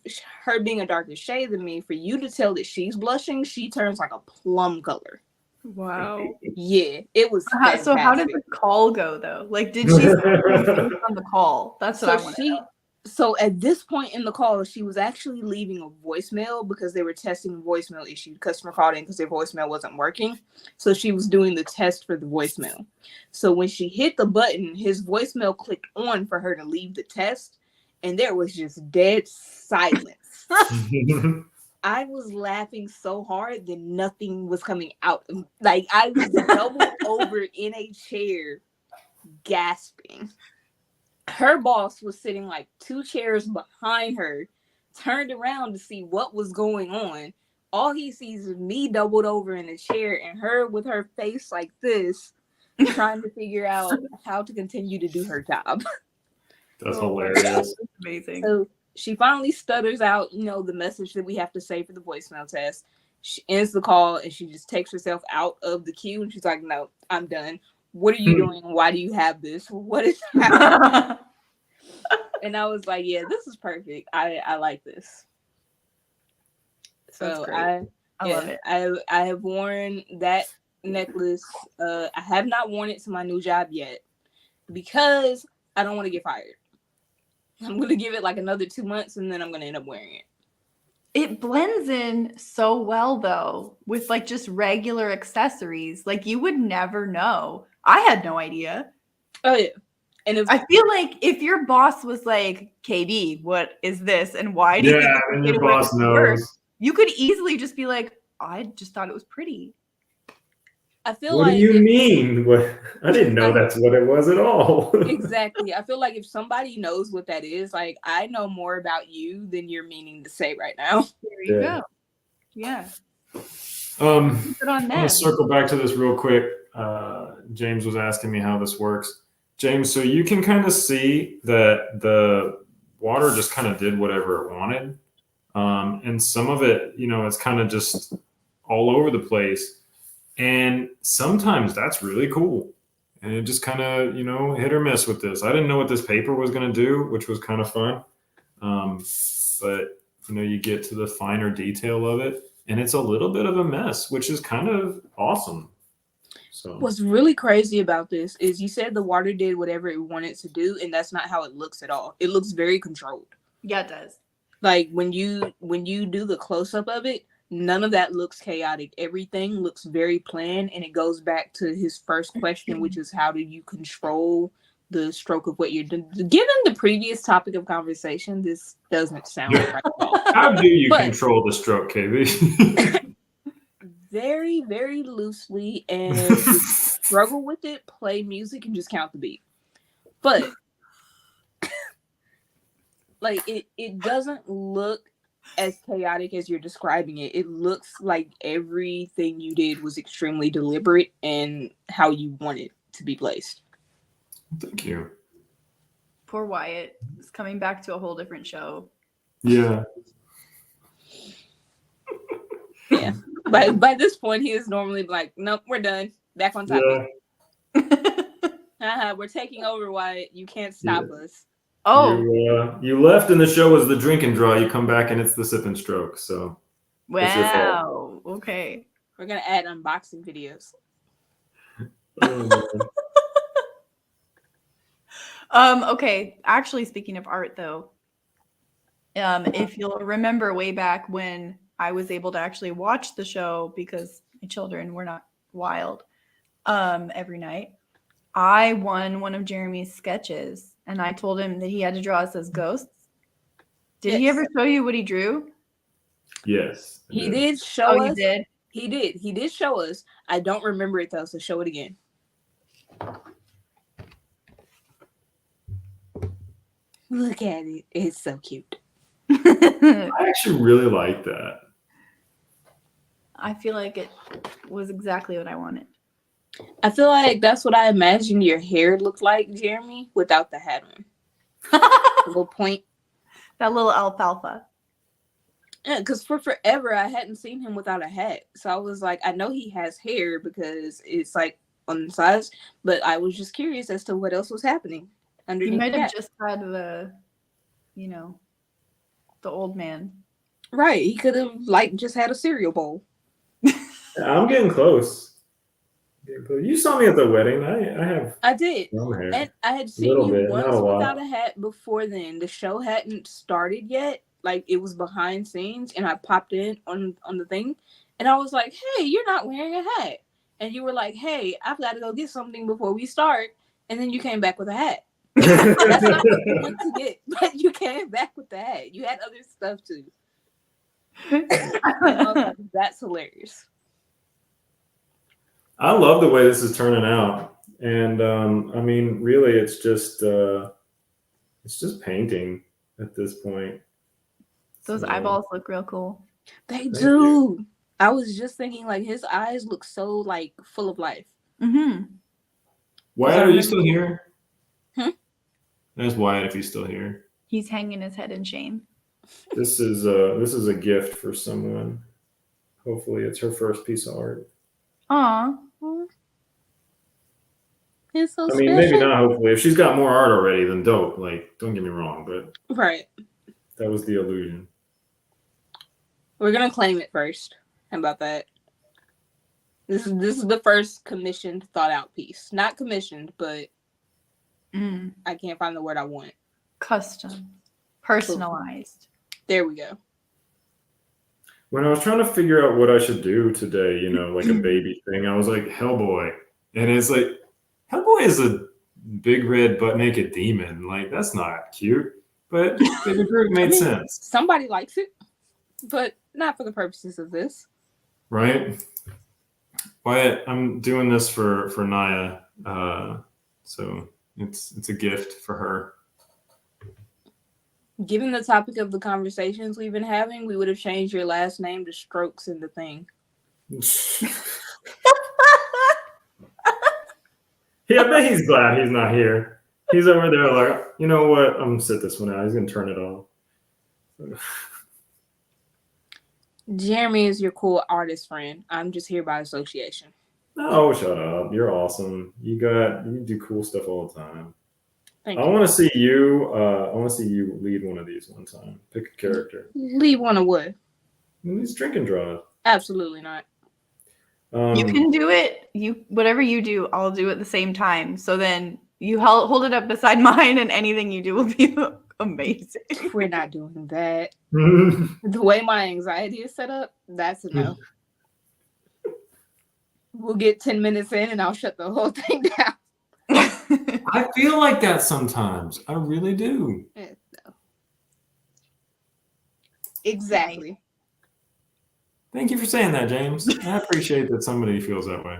Speaker 2: her being a darker shade than me, for you to tell that she's blushing, she turns like a plum color.
Speaker 3: Wow.
Speaker 2: Yeah, it was
Speaker 3: So how did the call go, though? Like, did she say anything on the call? That's what I want to know.
Speaker 2: So at this point in the call, she was actually leaving a voicemail because they were testing a voicemail issue. The customer called in because their voicemail wasn't working. So she was doing the test for the voicemail. So when she hit the button, his voicemail clicked on for her to leave the test. And there was just dead silence. I was laughing so hard that nothing was coming out. Like, I was doubled over in a chair, gasping. Her boss was sitting like 2 chairs behind her, turned around to see what was going on. All he sees is me doubled over in a chair and her with her face like this, trying to figure out how to continue to do her job.
Speaker 1: That's hilarious.
Speaker 3: That's amazing.
Speaker 2: So she finally stutters out, the message that we have to say for the voicemail test. She ends the call and she just takes herself out of the queue and she's like, no, I'm done. What are you doing? Why do you have this? What is happening? and I was like, yeah, this is perfect. I like this.
Speaker 3: That's
Speaker 2: So
Speaker 3: great. I love it.
Speaker 2: I have worn that necklace. I have not worn it to my new job yet because I don't want to get fired. I'm gonna give it like another 2 months and then I'm gonna end up wearing it.
Speaker 3: It blends in so well though with like just regular accessories. Like you would never know. I had no idea.
Speaker 2: Oh yeah. And if
Speaker 3: I feel like if your boss was like, KB, what is this? And why do you think
Speaker 1: Yeah,
Speaker 3: it's
Speaker 1: and
Speaker 3: okay
Speaker 1: your
Speaker 3: to wear
Speaker 1: boss
Speaker 3: this to work?
Speaker 1: knows.
Speaker 3: You could easily just be like, I just thought it was pretty.
Speaker 2: I feel
Speaker 1: What do
Speaker 2: like
Speaker 1: you
Speaker 2: if,
Speaker 1: mean? What? I didn't know that's what it was at all.
Speaker 2: exactly. I feel like if somebody knows what that is, like I know more about you than you're meaning to say right now.
Speaker 3: There you
Speaker 1: Yeah.
Speaker 3: go. Yeah.
Speaker 1: I'm
Speaker 3: Put on them.
Speaker 1: gonna circle back to this real quick. James was asking me how this works. James, so you can kind of see that the water just kind of did whatever it wanted. And some of it, it's kind of just all over the place. And sometimes that's really cool. And it just kind of, hit or miss with this. I didn't know what this paper was going to do, which was kind of fun. But, you get to the finer detail of it. And it's a little bit of a mess, which is kind of awesome. So
Speaker 2: What's really crazy about this is you said the water did whatever it wanted to do, and that's not how it looks at all. It looks very controlled.
Speaker 3: Yeah, it does.
Speaker 2: Like when you do the close up of it, none of that looks chaotic. Everything looks very planned, and it goes back to his first question, which is how do you control the stroke of what you're doing? Given the previous topic of conversation, this doesn't sound right at all.
Speaker 1: how do you
Speaker 2: But-
Speaker 1: control the stroke, KB?
Speaker 2: Very, very loosely, and if you struggle with it, play music and just count the beat. But like it doesn't look as chaotic as you're describing it. It looks like everything you did was extremely deliberate and how you want it to be placed.
Speaker 1: Thank you.
Speaker 3: Poor Wyatt is coming back to a whole different show.
Speaker 1: Yeah.
Speaker 2: Yeah. By this point, he is normally like, nope, we're done. Back on topic. We're taking over, Wyatt. You can't stop us.
Speaker 3: Oh,
Speaker 1: You left and the show was the drink and draw. You come back and it's the sip and stroke. So it's your fault.
Speaker 3: wow. Okay.
Speaker 2: We're gonna add unboxing videos.
Speaker 1: Oh,
Speaker 3: Okay. Actually, speaking of art, though, if you'll remember way back when I was able to actually watch the show because my children were not wild every night, I won one of Jeremy's sketches, and I told him that he had to draw us as ghosts. Did he
Speaker 2: Yes.
Speaker 3: ever show you what he drew?
Speaker 1: yes.
Speaker 2: He did show us.
Speaker 3: He did.
Speaker 2: He did. He did show us. I don't remember it though, so show it again. Look at it. It's so cute.
Speaker 1: I actually really like that.
Speaker 3: I feel like it was exactly what I wanted.
Speaker 2: I feel like that's what I imagined your hair looked like, Jeremy, without the hat on. A little point.
Speaker 3: That little alfalfa.
Speaker 2: Yeah, because for forever I hadn't seen him without a hat. So I was like, I know he has hair because it's like on the sides, but I was just curious as to what else was happening
Speaker 3: He
Speaker 2: underneath
Speaker 3: might
Speaker 2: the
Speaker 3: have
Speaker 2: hat.
Speaker 3: just had the old man.
Speaker 2: Right. He could have like just had a cereal bowl.
Speaker 1: I'm getting close. You saw me at the wedding. I have
Speaker 2: I did.
Speaker 1: long hair.
Speaker 2: And I had seen
Speaker 1: Little
Speaker 2: you
Speaker 1: bit,
Speaker 2: once
Speaker 1: not a lot.
Speaker 2: without a hat before then. The show hadn't started yet. Like it was behind scenes and I popped in on the thing and I was like, hey, you're not wearing a hat. And you were like, hey, I've got to go get something before we start. And then you came back with a hat. That's not what you went to get, but you came back with the hat. You had other stuff too. That's hilarious.
Speaker 1: I love the way this is turning out, and I mean, really, it's just painting at this point.
Speaker 3: Those
Speaker 1: So,
Speaker 3: eyeballs look real cool.
Speaker 2: They
Speaker 1: Thank
Speaker 2: do. I was just thinking, like, his eyes look so like full of life.
Speaker 3: Mm-hmm.
Speaker 1: Wyatt, are you still here?
Speaker 2: Hmm?
Speaker 1: There's Wyatt if he's still here.
Speaker 3: He's hanging his head in shame.
Speaker 1: This is a gift for someone. Hopefully, it's her first piece of art.
Speaker 3: Aw.
Speaker 2: He's so
Speaker 1: I
Speaker 2: special.
Speaker 1: mean, maybe not. Hopefully, if she's got more art already, then dope. Like, don't get me wrong, but
Speaker 2: Right.
Speaker 1: that was the illusion.
Speaker 2: We're gonna claim it first. How about that? This is the first commissioned, thought out piece. Not commissioned, but I can't find the word I want.
Speaker 3: Custom, personalized.
Speaker 2: There we go.
Speaker 1: When I was trying to figure out what I should do today, you know, like a baby thing, I was like, Hellboy. And it's like, Hellboy is a big red butt naked demon. Like, that's not cute. But Baby Groot made sense.
Speaker 2: Somebody likes it, but not for the purposes of this.
Speaker 1: Right? Wyatt, I'm doing this for Naya. So it's a gift for her.
Speaker 2: Given the topic of the conversations we've been having, we would have changed your last name to Strokes in the thing.
Speaker 1: Yeah, I bet he's glad he's not here. He's over there like, you know what? I'm going to sit this one out. He's going to turn it off.
Speaker 2: Jeremy is your cool artist friend. I'm just here by association.
Speaker 1: Oh, shut up. You're awesome. You do cool stuff all the time.
Speaker 2: Thank
Speaker 1: I
Speaker 2: you.
Speaker 1: want to see you. I want to see you lead one of these one time. Pick a character.
Speaker 2: Leave one of what?
Speaker 1: These drinking draws.
Speaker 2: Absolutely not.
Speaker 3: You can do it. Whatever you do, I'll do at the same time. So then you hold it up beside mine, and anything you do will be amazing.
Speaker 2: We're not doing that. The way my anxiety is set up, that's a no. We'll get 10 minutes in, and I'll shut the whole thing down.
Speaker 1: I feel like that sometimes. I really do.
Speaker 2: No. Exactly.
Speaker 1: Thank you for saying that, James. I appreciate that somebody feels that way.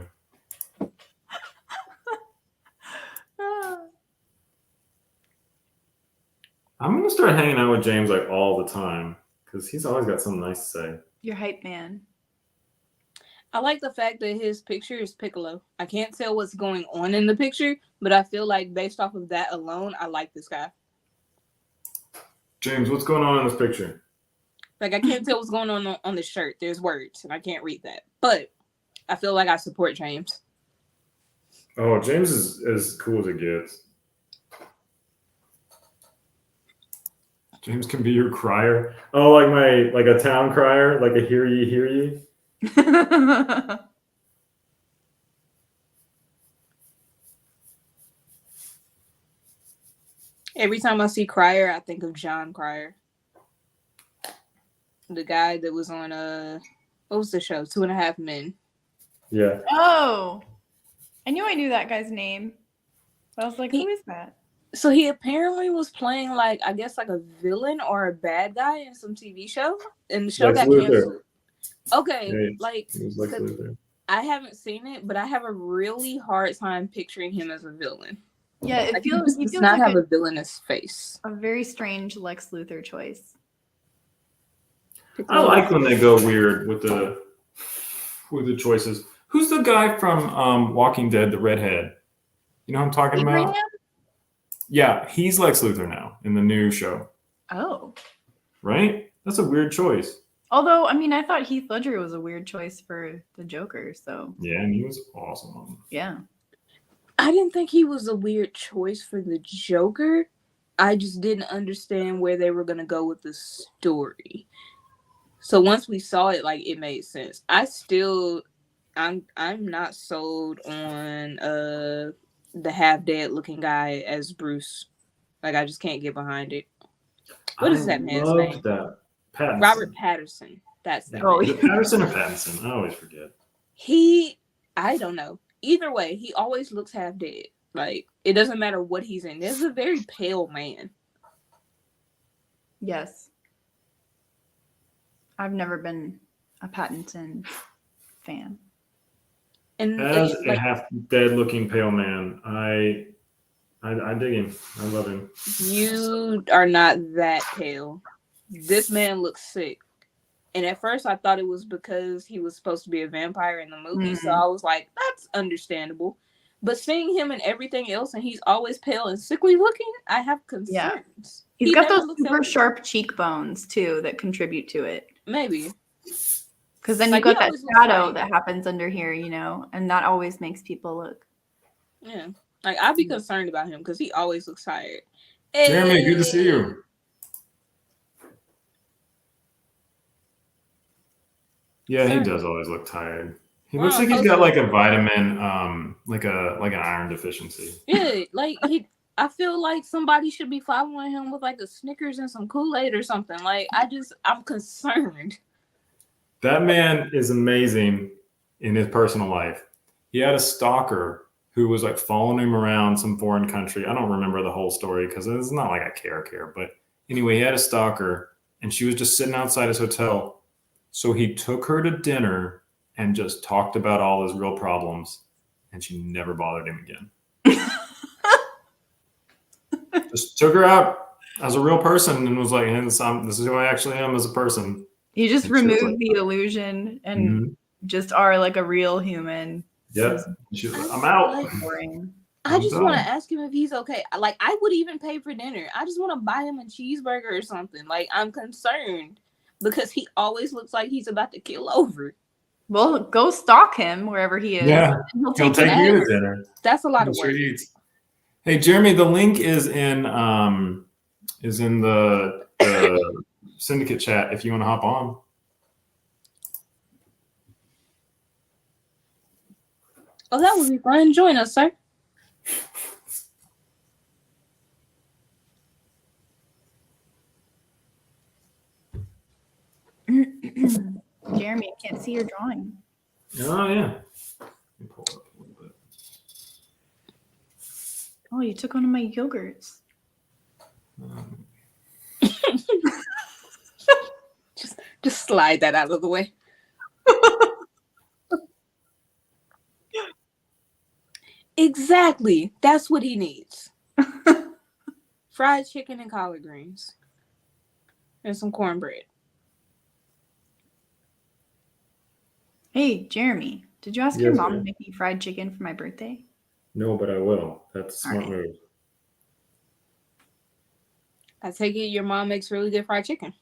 Speaker 1: I'm going to start hanging out with James like all the time because he's always got something nice to say.
Speaker 3: You're hype man.
Speaker 2: I like the fact that his picture is Piccolo. I can't tell what's going on in the picture, but I feel like based off of that alone, I like this guy.
Speaker 1: James, what's going on in this picture?
Speaker 2: Like, I can't tell what's going on the shirt. There's words, and I can't read that. But I feel like I support James.
Speaker 1: Oh, James is as cool as it gets. James can be your crier. Oh, like a town crier, like a hear ye, hear ye.
Speaker 2: Every time I see Cryer, I think of John Cryer. The guy that was on what was the show? 2.5 Men.
Speaker 1: Yeah.
Speaker 3: Oh, I knew that guy's name. But I was like, who is that?
Speaker 2: So he apparently was playing like, I guess, like a villain or a bad guy in some TV show, and the show got canceled. Okay,
Speaker 1: Yeah,
Speaker 2: like
Speaker 1: Luther.
Speaker 2: I haven't seen it, but I have a really hard time picturing him as a villain.
Speaker 3: Yeah, it
Speaker 2: Like,
Speaker 3: feels
Speaker 2: he does not
Speaker 3: like
Speaker 2: have a villainous face.
Speaker 3: a very strange Lex Luthor choice.
Speaker 1: I like when they go weird with the choices. Who's the guy from Walking Dead, the redhead? You know who I'm talking
Speaker 3: Abraham?
Speaker 1: about? Yeah, he's Lex Luthor now in the new show.
Speaker 3: Oh.
Speaker 1: Right? That's a weird choice.
Speaker 3: Although, I mean, I thought Heath Ledger was a weird choice for the Joker, so.
Speaker 1: Yeah, and he was awesome.
Speaker 3: Yeah.
Speaker 2: I didn't think he was a weird choice for the Joker. I just didn't understand where they were going to go with the story. So once we saw it, like, it made sense. I'm not sold on the half-dead looking guy as Bruce. Like, I just can't get behind it. What is that man's name?
Speaker 1: That. Pattinson.
Speaker 2: Robert Patterson. That's that.
Speaker 1: Is it Patterson or Pattinson? I always forget.
Speaker 2: I don't know. Either way, he always looks half dead. Like, it doesn't matter what he's in. This is a very pale man.
Speaker 3: Yes. I've never been a Pattinson fan.
Speaker 2: And
Speaker 1: As a half dead looking pale man, I dig him. I love him.
Speaker 2: You are not that pale. This man looks sick. And at first I thought it was because he was supposed to be a vampire in the movie. Mm-hmm. So I was like, that's understandable. But seeing him and everything else, and he's always pale and sickly looking, I have concerns.
Speaker 3: Yeah. He's got those super sharp cheekbones, too, that contribute to it.
Speaker 2: Maybe.
Speaker 3: Because then like, you got that shadow that happens under here, you know, and that always makes people look.
Speaker 2: Yeah. Like, I'd be concerned about him because he always looks tired.
Speaker 1: Jeremy, good to see
Speaker 2: Hey.
Speaker 1: you. Yeah, he does always look tired. He looks like he's got like a vitamin, like an iron deficiency.
Speaker 2: Yeah, like I feel like somebody should be following him with like a Snickers and some Kool-Aid or something. Like, I'm concerned.
Speaker 1: That man is amazing in his personal life. He had a stalker who was like following him around some foreign country. I don't remember the whole story because it's not like I care. But anyway, he had a stalker and she was just sitting outside his hotel. So he took her to dinner and just talked about all his real problems, and she never bothered him again. Just took her out as a real person and was like, hey, this is who I actually am as a person.
Speaker 3: You just removed the illusion and just are like a real human.
Speaker 1: Yeah. She's like, I'm out.
Speaker 3: Boring.
Speaker 2: I just want to ask him if he's okay. Like, I would even pay for dinner. I just want to buy him a cheeseburger or something. Like, I'm concerned because he always looks like he's about to keel over.
Speaker 3: Well, go stalk him wherever he is.
Speaker 1: Yeah, he'll take you to dinner.
Speaker 2: That's a lot of work.
Speaker 1: Hey, Jeremy, the link is in the syndicate chat if you want to hop on.
Speaker 2: Oh, that would be fun. Join us, sir.
Speaker 3: Jeremy, I can't see your drawing.
Speaker 1: Oh, yeah. Let me pull it up a little bit.
Speaker 3: Oh, you took one of my yogurts.
Speaker 2: Just slide that out of the way. Exactly. That's what he needs. Fried chicken and collard greens. And some cornbread.
Speaker 3: Hey, Jeremy, did you ask your mom to make me fried chicken for my birthday?
Speaker 1: No, but I will. That's a smart move.
Speaker 2: I take it your mom makes really good fried chicken.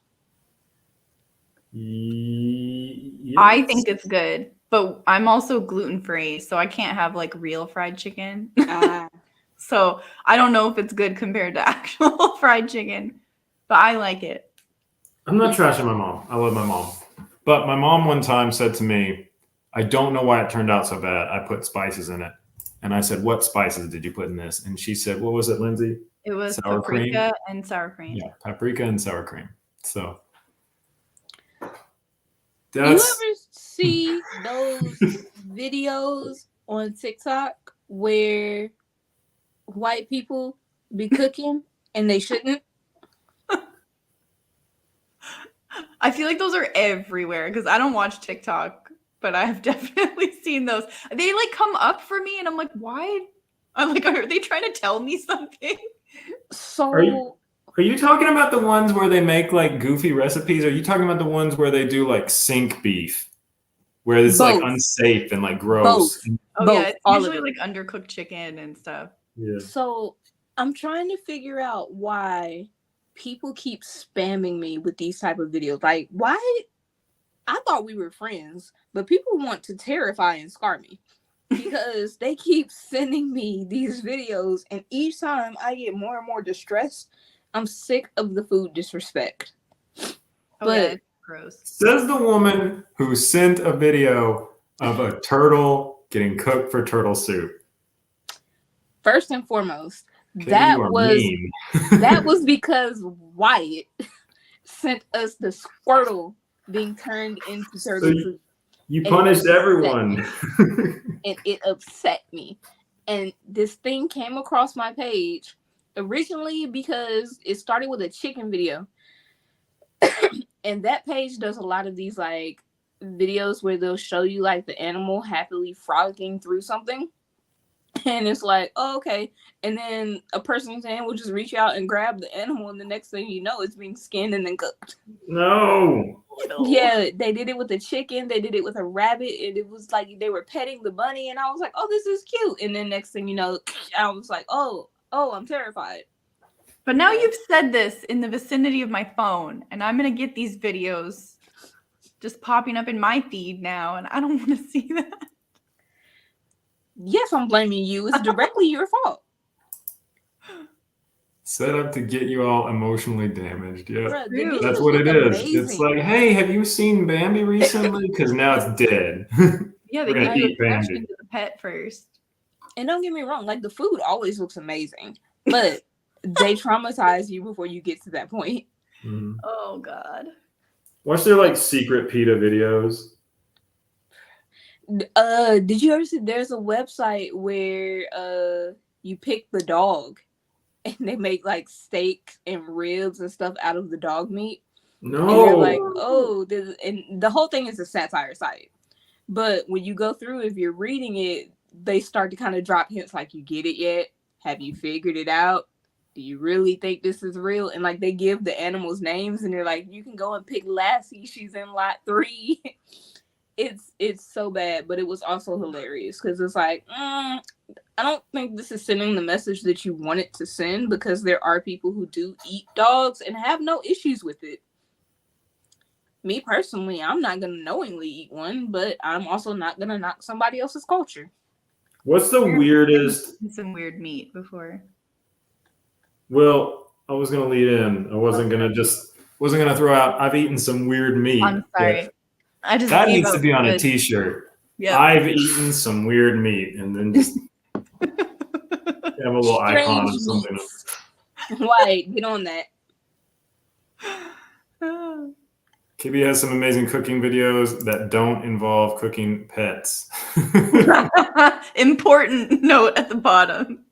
Speaker 1: Yes.
Speaker 3: I think it's good, but I'm also gluten-free, so I can't have like real fried chicken. So I don't know if it's good compared to actual fried chicken, but I like it.
Speaker 1: I'm not trashing my mom. I love my mom. But my mom one time said to me, I don't know why it turned out so bad. I put spices in it. And I said, what spices did you put in this? And she said, what was it, Lindsay?
Speaker 3: It was
Speaker 1: sour
Speaker 3: paprika
Speaker 1: cream?
Speaker 3: and sour cream.
Speaker 1: Yeah, paprika and sour cream. So
Speaker 2: you ever see those videos on TikTok where white people be cooking and they shouldn't?
Speaker 3: I feel like those are everywhere because I don't watch TikTok, but I've definitely seen those. They like come up for me and I'm like, why? I'm like, are they trying to tell me something?
Speaker 2: So
Speaker 1: are you talking about the ones where they make like goofy recipes? Or are you talking about the ones where they do like sink beef? Where it's like unsafe and like gross.
Speaker 3: Oh yeah, it's usually like undercooked chicken and stuff.
Speaker 1: Yeah.
Speaker 2: So I'm trying to figure out why people keep spamming me with these type of videos. Like, why? I thought we were friends, but people want to terrify and scar me because they keep sending me these videos, and each time I get more and more distressed. I'm sick of the food disrespect.
Speaker 3: But gross.
Speaker 1: Says the woman who sent a video of a turtle getting cooked for turtle soup.
Speaker 2: First and foremost, that was because Wyatt sent us the Squirtle being turned into turtle soup.
Speaker 1: You punished everyone.
Speaker 2: And it upset me. And this thing came across my page originally because it started with a chicken video. And that page does a lot of these like videos where they'll show you like the animal happily frolicking through something. And it's like, oh, okay. And then a person's hand will just reach out and grab the animal, and the next thing you know, it's being skinned and then cooked.
Speaker 1: No.
Speaker 2: Yeah, they did it with a chicken. They did it with a rabbit. And it was like they were petting the bunny. And I was like, oh, this is cute. And then next thing you know, I was like, oh, I'm terrified.
Speaker 3: But now you've said this in the vicinity of my phone, and I'm going to get these videos just popping up in my feed now, and I don't want to see that.
Speaker 2: Yes, I'm blaming you. It's directly your fault.
Speaker 1: Set up to get you all emotionally damaged. Yeah.
Speaker 2: Bruh, the
Speaker 3: True.
Speaker 2: dishes
Speaker 1: That's what
Speaker 2: look
Speaker 1: it is.
Speaker 2: amazing.
Speaker 1: It's like, hey, have you seen Bambi recently? Because now it's dead.
Speaker 3: Yeah,
Speaker 1: We're
Speaker 3: they
Speaker 1: gonna
Speaker 3: give you
Speaker 1: eat
Speaker 3: a
Speaker 1: Bambi.
Speaker 3: connection to the pet first.
Speaker 2: And don't get me wrong, like the food always looks amazing, but they traumatize you before you get to that point.
Speaker 1: Mhm.
Speaker 3: Oh God.
Speaker 1: Watch their like secret PETA videos.
Speaker 2: Did you ever see? There's a website where you pick the dog, and they make like steak and ribs and stuff out of the dog meat. And you're like,
Speaker 1: No.
Speaker 2: oh, and the whole thing is a satire site. But when you go through, if you're reading it, they start to kind of drop hints like, you get it yet? Have you figured it out? Do you really think this is real? And like they give the animals names and they're like, you can go and pick Lassie. She's in lot 3. It's so bad, but it was also hilarious because it's like, I don't think this is sending the message that you want it to send, because there are people who do eat dogs and have no issues with it. Me personally, I'm not gonna knowingly eat one, but I'm also not gonna knock somebody else's culture.
Speaker 1: What's the weirdest?
Speaker 3: Some weird meat before.
Speaker 1: Well, I was gonna lead in. I wasn't gonna throw out. I've eaten some weird meat.
Speaker 3: I'm sorry. I just
Speaker 1: That
Speaker 3: gave
Speaker 1: needs
Speaker 3: up
Speaker 1: to be on a
Speaker 3: the-
Speaker 1: T-shirt.
Speaker 3: Yeah.
Speaker 1: I've eaten some weird meat, and then just have a little icon of something.
Speaker 2: meats. Right, get on that.
Speaker 1: KB has some amazing cooking videos that don't involve cooking pets.
Speaker 3: Important note at the bottom.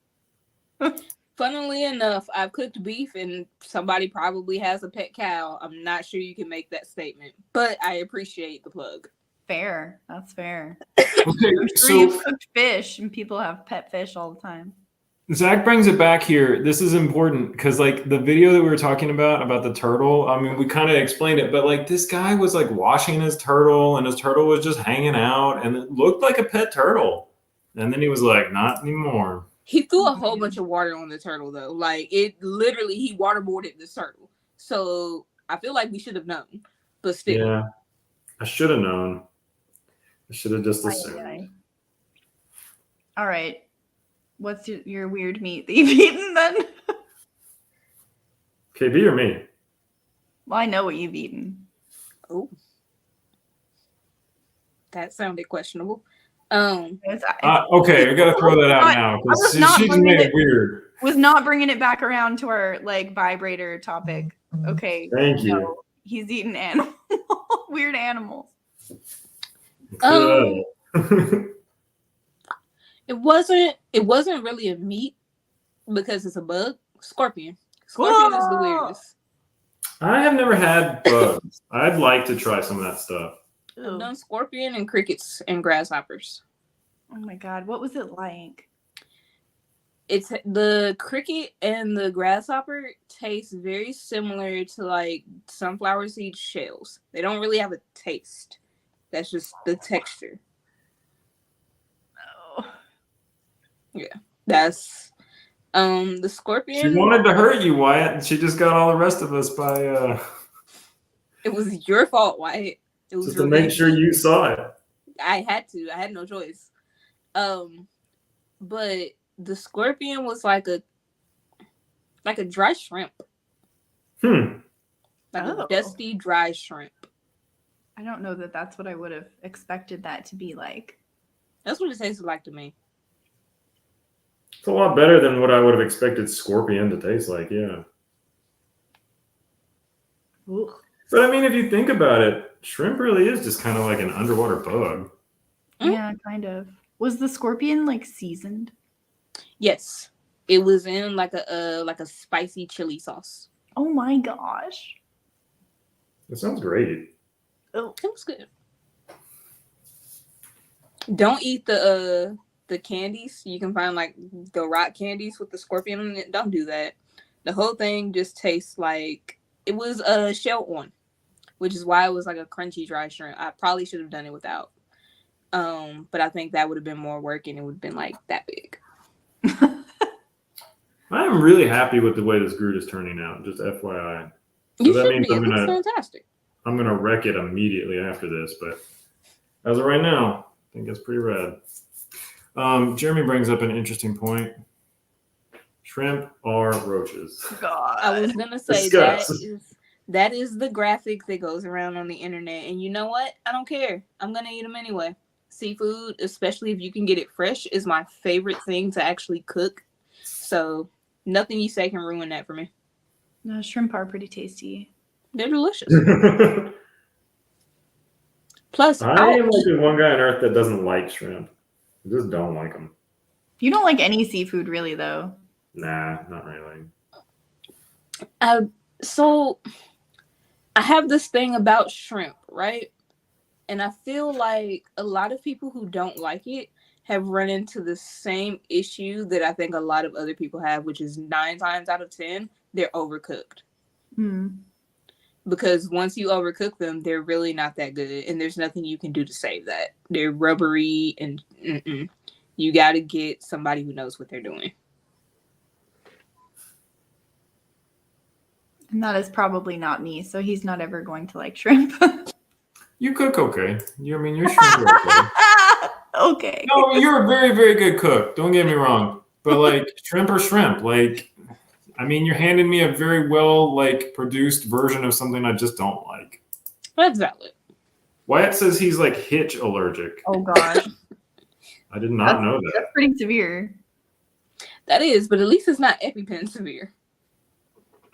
Speaker 2: Funnily enough, I've cooked beef and somebody probably has a pet cow. I'm not sure you can make that statement, but I appreciate the plug.
Speaker 3: Fair. That's fair.
Speaker 1: Okay,
Speaker 3: I'm sure
Speaker 1: so
Speaker 3: you've cooked fish and people have pet fish all the time.
Speaker 1: Zach brings it back here. This is important because, like, the video that we were talking about the turtle, I mean, we kind of explained it, but like this guy was like washing his turtle and his turtle was just hanging out and it looked like a pet turtle. And then he was like, not anymore.
Speaker 2: He threw a whole bunch of water on the turtle, though. Like, it literally, he waterboarded the turtle. So I feel like we should have known, but still.
Speaker 1: Yeah, I should have known. I should have just assumed.
Speaker 3: All right. What's your weird meat that you've eaten then?
Speaker 1: KB or me?
Speaker 3: Well, I know what you've eaten.
Speaker 2: Oh, that sounded questionable.
Speaker 3: It's-
Speaker 1: Okay, I gotta throw that out now
Speaker 3: I was
Speaker 1: because
Speaker 3: not
Speaker 1: she just
Speaker 3: bringing
Speaker 1: made it
Speaker 3: it-
Speaker 1: weird.
Speaker 3: Was not bringing it back around to our like vibrator topic. Okay.
Speaker 1: Thank you.
Speaker 3: No, he's eaten animals. Weird animals.
Speaker 2: It wasn't really a meat because it's a bug. Scorpion. Scorpion is the weirdest.
Speaker 1: I have never had bugs. I'd like to try some of that stuff.
Speaker 2: I've done scorpion and crickets and grasshoppers.
Speaker 3: Oh my God. What was it like?
Speaker 2: It's the cricket and the grasshopper taste very similar to like sunflower seed shells. They don't really have a taste. That's just the texture.
Speaker 3: Oh.
Speaker 2: Yeah. That's the scorpion.
Speaker 1: She wanted to hurt you, Wyatt, and she just got all the rest of us by
Speaker 2: It was your fault, Wyatt. It was
Speaker 1: just to make sure you saw it.
Speaker 2: I had to. I had no choice. But the scorpion was like a dry shrimp. Like a dusty dry shrimp.
Speaker 3: I don't know that that's what I would have expected that to be like.
Speaker 2: That's what it tasted like to me.
Speaker 1: It's a lot better than what I would have expected scorpion to taste like, yeah.
Speaker 3: Ugh.
Speaker 1: But I mean, if you think about it, shrimp really is just kind of like an underwater bug.
Speaker 3: Yeah, kind of. Was the scorpion like seasoned?
Speaker 2: Yes, it was in like a spicy chili sauce.
Speaker 3: Oh my gosh.
Speaker 1: That sounds great.
Speaker 3: Oh,
Speaker 2: It was good. Don't eat the candies. You can find like the rock candies with the scorpion in it. Don't do that. The whole thing just tastes like it was a shell on, which is why it was like a crunchy dry shrimp. I probably should have done it without. But I think that would have been more work and it would have been like that big.
Speaker 1: I am really happy with the way this Groot is turning out, just FYI. So
Speaker 2: You
Speaker 1: that
Speaker 2: should
Speaker 1: means
Speaker 2: be. It looks fantastic.
Speaker 1: I'm gonna wreck it immediately after this, but as of right now, I think it's pretty rad. Jeremy brings up an interesting point. Shrimp are roaches.
Speaker 2: I was
Speaker 3: God.
Speaker 2: gonna say
Speaker 1: Discuss.
Speaker 2: that is the graphic that goes around on the internet, and you know what? I don't care. I'm gonna eat them anyway. Seafood, especially if you can get it fresh, is my favorite thing to actually cook. So nothing you say can ruin that for me.
Speaker 3: No, shrimp are pretty tasty.
Speaker 2: They're delicious.
Speaker 1: I
Speaker 2: Plus,
Speaker 1: am like the one guy on earth that doesn't like shrimp. I just don't like them.
Speaker 3: You don't like any seafood, really, though.
Speaker 1: Nah, not really.
Speaker 2: So I have this thing about shrimp, right? And I feel like a lot of people who don't like it have run into the same issue that I think a lot of other people have, which is 9 times out of 10, they're overcooked. Because once you overcook them, they're really not that good. And there's nothing you can do to save that. They're rubbery and you got to get somebody who knows what they're doing.
Speaker 3: And that is probably not me, so he's not ever going to like shrimp.
Speaker 1: You cook okay. Your shrimp are okay.
Speaker 3: Okay.
Speaker 1: No, you're a very, very good cook. Don't get me wrong. But like shrimp are shrimp. Like, I mean, you're handing me a very well like produced version of something I just don't like.
Speaker 2: That's valid.
Speaker 1: Wyatt says he's like hitch allergic.
Speaker 3: Oh gosh.
Speaker 1: I did not know that.
Speaker 3: That's pretty severe.
Speaker 2: That is, but at least it's not EpiPen severe.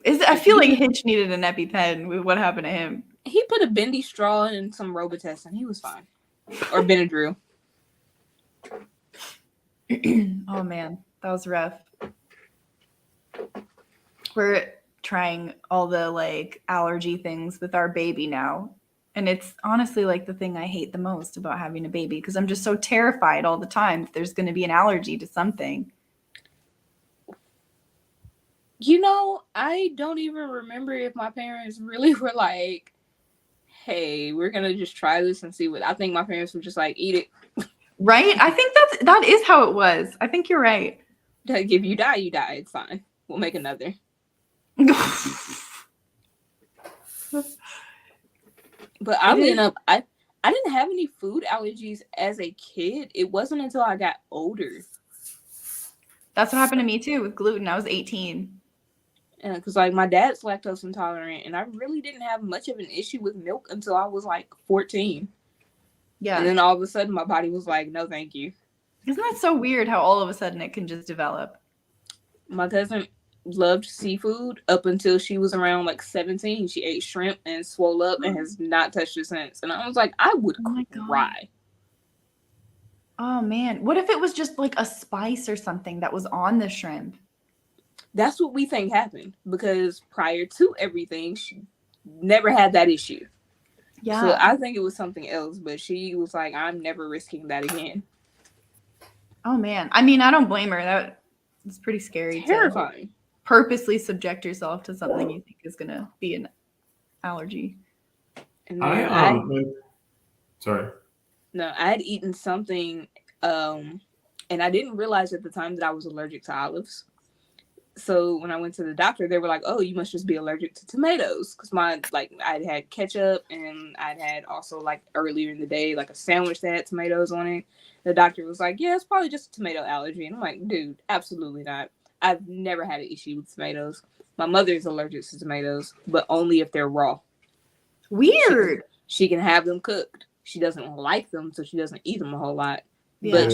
Speaker 3: I feel like Hitch needed an EpiPen with what happened to him.
Speaker 2: He put a bendy straw in some Robitussin. He was fine. Or Benadryl.
Speaker 3: Oh man, that was rough. We're trying all the like allergy things with our baby now. And it's honestly like the thing I hate the most about having a baby because I'm just so terrified all the time that there's going to be an allergy to something.
Speaker 2: You know, I don't even remember if my parents really were like, hey, we're going to just try this and see what. I think my parents were just like, eat it.
Speaker 3: Right? I think that is how it was. I think you're right.
Speaker 2: Like, if you die, you die. It's fine. We'll make another. But oddly enough, I didn't have any food allergies as a kid. It wasn't until I got older.
Speaker 3: That's what happened to me too with gluten. I was 18.
Speaker 2: Because like my dad's lactose intolerant, and I really didn't have much of an issue with milk until I was like 14.
Speaker 3: Yeah.
Speaker 2: And then all of a sudden my body was like, no, thank you.
Speaker 3: Isn't that so weird how all of a sudden it can just develop?
Speaker 2: My cousin loved seafood up until she was around like 17. She ate shrimp and swole up and has not touched it since. And I was like, I would cry.
Speaker 3: Oh man. What if it was just like a spice or something that was on the shrimp?
Speaker 2: That's what we think happened because prior to everything, she never had that issue.
Speaker 3: Yeah.
Speaker 2: So I think it was something else, but she was like, I'm never risking that again.
Speaker 3: Oh man. I mean, I don't blame her. That is pretty scary.
Speaker 2: Terrifying.
Speaker 3: To purposely subject yourself to something you think is gonna be an allergy.
Speaker 2: And
Speaker 1: sorry.
Speaker 2: No, I had eaten something, and I didn't realize at the time that I was allergic to olives. So when I went to the doctor, they were like, "Oh, you must just be allergic to tomatoes." Because I'd had ketchup, and I'd had also like earlier in the day like a sandwich that had tomatoes on it. The doctor was like, "Yeah, it's probably just a tomato allergy," and I'm like, "Dude, absolutely not. I've never had an issue with tomatoes. My mother's allergic to tomatoes, but only if they're raw.
Speaker 3: Weird.
Speaker 2: She can have them cooked. She doesn't like them, so she doesn't eat them a whole lot.
Speaker 3: Yeah.
Speaker 2: But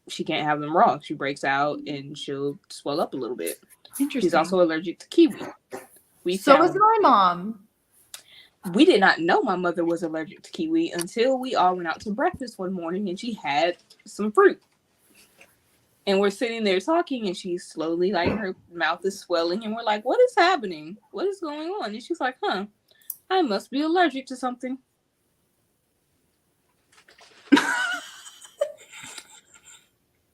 Speaker 2: she can't have them raw. She breaks out and she'll swell up a little bit.
Speaker 3: Interesting.
Speaker 2: She's also allergic to kiwi.
Speaker 3: So was my mom.
Speaker 2: We did not know my mother was allergic to kiwi until we all went out to breakfast one morning and she had some fruit. And we're sitting there talking and she's slowly, like, her mouth is swelling. And we're like, what is happening? What is going on? And she's like, I must be allergic to something.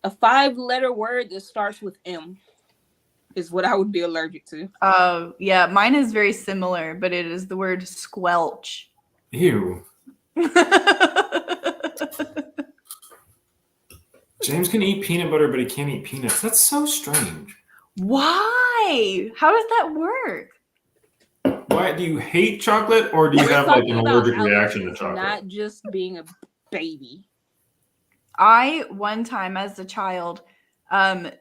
Speaker 2: A 5-letter word that starts with M is what I would be allergic to.
Speaker 3: Oh, yeah. Mine is very similar, but it is the word squelch.
Speaker 1: Ew. James can eat peanut butter, but he can't eat peanuts. That's so strange.
Speaker 3: Why? How does that work?
Speaker 1: Why do you hate chocolate, or do you have like an allergic reaction to chocolate?
Speaker 2: Not just being a baby.
Speaker 3: One time as a child,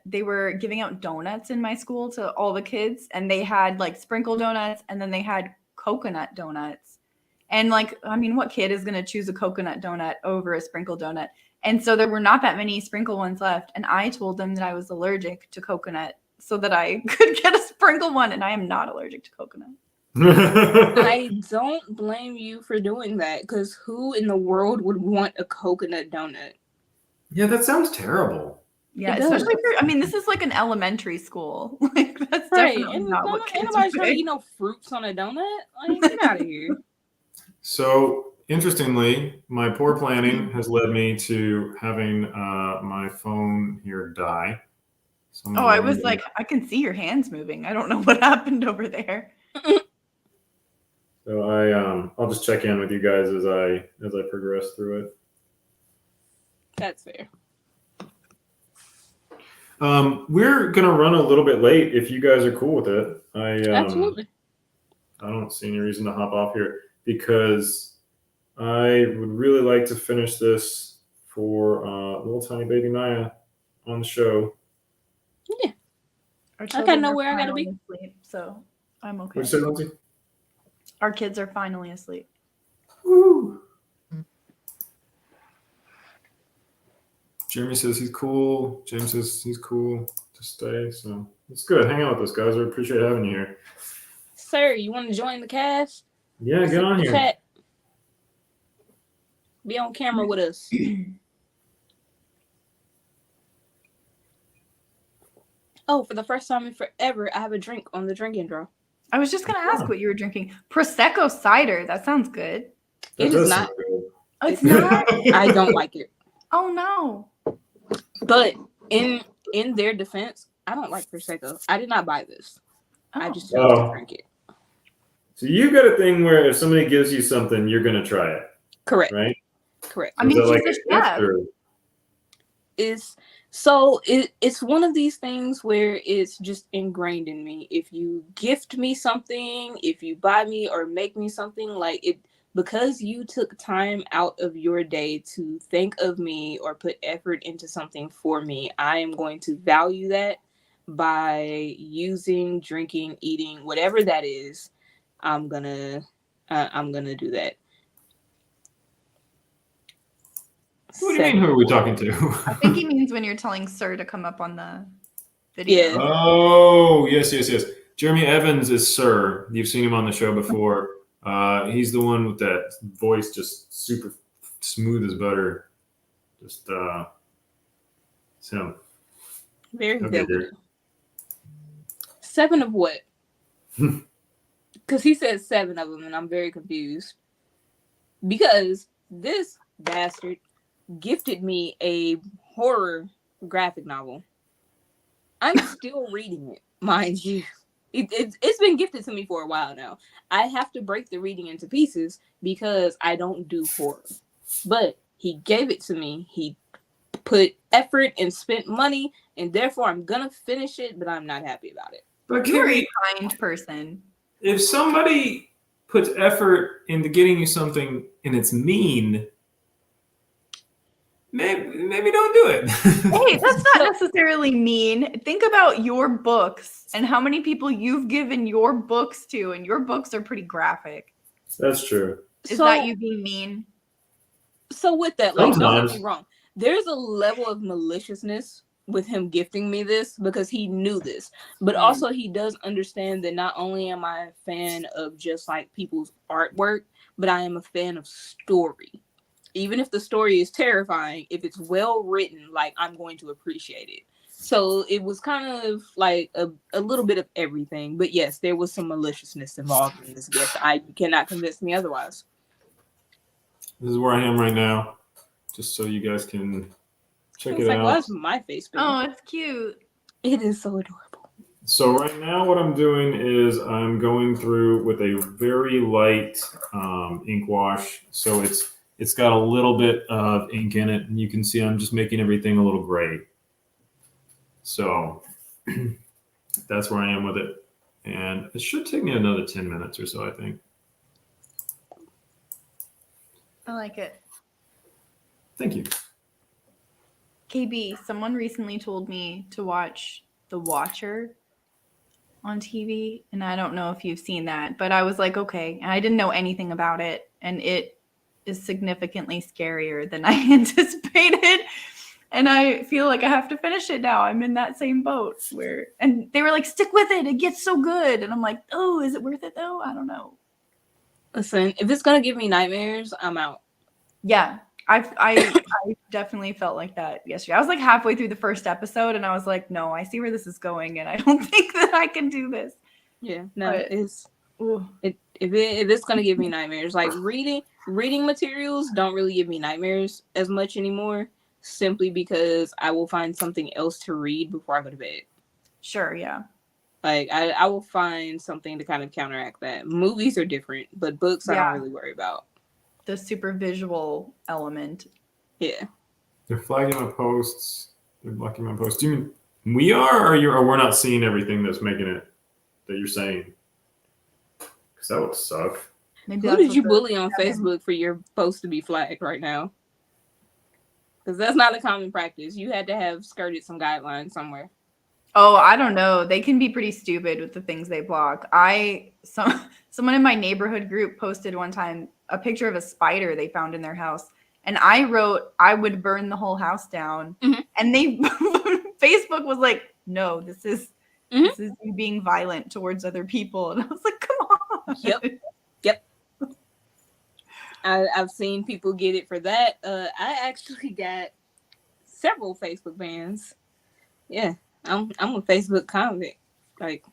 Speaker 3: they were giving out donuts in my school to all the kids, and they had like sprinkle donuts, and then they had coconut donuts. And like, I mean, what kid is going to choose a coconut donut over a sprinkle donut? And so there were not that many sprinkle ones left. And I told them that I was allergic to coconut so that I could get a sprinkle one. And I am not allergic to coconut.
Speaker 2: I don't blame you for doing that, because who in the world would want a coconut donut?
Speaker 1: Yeah, that sounds terrible.
Speaker 3: Yeah,
Speaker 2: It does.
Speaker 3: especially for, I mean, this is like an elementary school. Like, that's
Speaker 2: Right.
Speaker 3: definitely
Speaker 2: And
Speaker 3: not what kids
Speaker 2: anybody's
Speaker 3: would
Speaker 2: trying to
Speaker 3: pick.
Speaker 2: eat no fruits on a donut? Like, get out of here.
Speaker 1: So, interestingly, my poor planning has led me to having my phone here die. So I'm
Speaker 3: Oh,
Speaker 1: gonna
Speaker 3: I was
Speaker 1: leave
Speaker 3: like, I can see your hands moving. I don't know what happened over there.
Speaker 1: So I'll just check in with you guys as I progress through it.
Speaker 2: That's fair.
Speaker 1: We're gonna run a little bit late if you guys are cool with it.
Speaker 2: Absolutely.
Speaker 1: I don't see any reason to hop off here because I would really like to finish this for little tiny baby Naya on the show.
Speaker 2: Yeah.
Speaker 3: Our
Speaker 2: I kinda
Speaker 3: children
Speaker 2: know
Speaker 3: are
Speaker 2: where I gotta be.
Speaker 3: finally asleep, so I'm okay.
Speaker 1: What'd you say, Lindsay?
Speaker 3: Our kids are finally asleep.
Speaker 1: Woo. Jeremy says he's cool. James says he's cool to stay. So it's good. Hang out with us, guys. I appreciate having you here.
Speaker 2: Sir, you want to join the cast?
Speaker 1: Yeah, get on here.
Speaker 2: Chat. Be on camera with us. Oh, for the first time in forever, I have a drink on the drinking draw.
Speaker 3: I was just gonna ask what you were drinking. Prosecco cider. That sounds good.
Speaker 1: That
Speaker 2: It
Speaker 1: does
Speaker 2: is
Speaker 1: sound
Speaker 2: not.
Speaker 1: good.
Speaker 3: Oh, it's not.
Speaker 2: I don't like it.
Speaker 3: Oh no.
Speaker 2: But in their defense, I don't like Prosecco. I did not buy this. I just chose to drink it.
Speaker 1: So you got a thing where if somebody gives you something, you're gonna try it,
Speaker 2: Correct.
Speaker 1: right?
Speaker 2: Correct.
Speaker 3: I mean,
Speaker 1: Is that
Speaker 3: she's
Speaker 1: like
Speaker 3: a chef.
Speaker 2: It's one of these things where it's just ingrained in me. If you gift me something, if you buy me or make me something, like it, because you took time out of your day to think of me or put effort into something for me, I am going to value that by using, drinking, eating, whatever that is. I'm gonna do that.
Speaker 1: What do you mean? Who are we talking to?
Speaker 3: I think he means when you're telling Sir to come up on the video.
Speaker 2: Yeah.
Speaker 1: Oh, yes. Jeremy Evans is Sir. You've seen him on the show before. He's the one with that voice just super smooth as butter. Just it's him.
Speaker 2: Very
Speaker 1: Okay,
Speaker 2: velvety. 7 of what? Because he said 7 of them, and I'm very confused. Because this bastard gifted me a horror graphic novel. I'm still reading it, mind you. It's been gifted to me for a while now. I have to break the reading into pieces because I don't do horror. But he gave it to me. He put effort and spent money, and therefore I'm gonna finish it, but I'm not happy about it.
Speaker 1: But
Speaker 3: You're a kind person.
Speaker 1: if somebody puts effort into getting you something and it's mean, maybe don't do it.
Speaker 3: Hey, that's not necessarily mean. Think about your books and how many people you've given your books to, and your books are pretty graphic.
Speaker 1: That's true.
Speaker 3: Is that you being mean?
Speaker 2: So with that, like, don't
Speaker 1: Sometimes.
Speaker 2: get me wrong. There's a level of maliciousness with him gifting me this because he knew this. But also he does understand that not only am I a fan of just like people's artwork, but I am a fan of story. Even if the story is terrifying, if it's well written, like, I'm going to appreciate it. So it was kind of like a little bit of everything. But yes, there was some maliciousness involved in this gift. You cannot convince me otherwise.
Speaker 1: This is where I am right now, just so you guys can check it
Speaker 2: It's like,
Speaker 1: out.
Speaker 2: why is my face big?
Speaker 3: Oh, it's cute.
Speaker 2: It is so adorable.
Speaker 1: So right now what I'm doing is I'm going through with a very light ink wash. So it's got a little bit of ink in it, and you can see I'm just making everything a little gray. So that's where I am with it. And it should take me another 10 minutes or so, I think.
Speaker 3: I like it.
Speaker 1: Thank you.
Speaker 3: KB, someone recently told me to watch The Watcher on TV, and I don't know if you've seen that, but I was like, okay. And I didn't know anything about it, and it is significantly scarier than I anticipated. And I feel like I have to finish it now. I'm in that same boat and they were like, stick with it. It gets so good. And I'm like, oh, is it worth it though? I don't know.
Speaker 2: Listen, if it's gonna give me nightmares, I'm out.
Speaker 3: Yeah, I definitely felt like that yesterday. I was like halfway through the first episode, and I was like, no, I see where this is going, and I don't think that I can do this.
Speaker 2: Yeah, no,
Speaker 3: But,
Speaker 2: if it's gonna give me nightmares, like reading materials don't really give me nightmares as much anymore, simply because I will find something else to read before I go to bed.
Speaker 3: Sure, yeah.
Speaker 2: Like I will find something to kind of counteract that. Movies are different, but books I don't really worry about.
Speaker 3: The super visual element.
Speaker 2: Yeah.
Speaker 1: They're flagging my posts. They're blocking my posts. Do you mean we are, or we're not seeing everything that's making it that you're saying? Because that would suck.
Speaker 2: Maybe who did you bully on Facebook for your post to be flagged right now? Because that's not a common practice. You had to have skirted some guidelines somewhere.
Speaker 3: Oh, I don't know. They can be pretty stupid with the things they block. Someone in my neighborhood group posted one time a picture of a spider they found in their house. And I wrote, I would burn the whole house down. Mm-hmm. And Facebook was like, no, this is you being violent towards other people. And I was like, come on.
Speaker 2: Yep. I've seen people get it for that. I actually got several Facebook bans. Yeah. I'm a Facebook convict. Like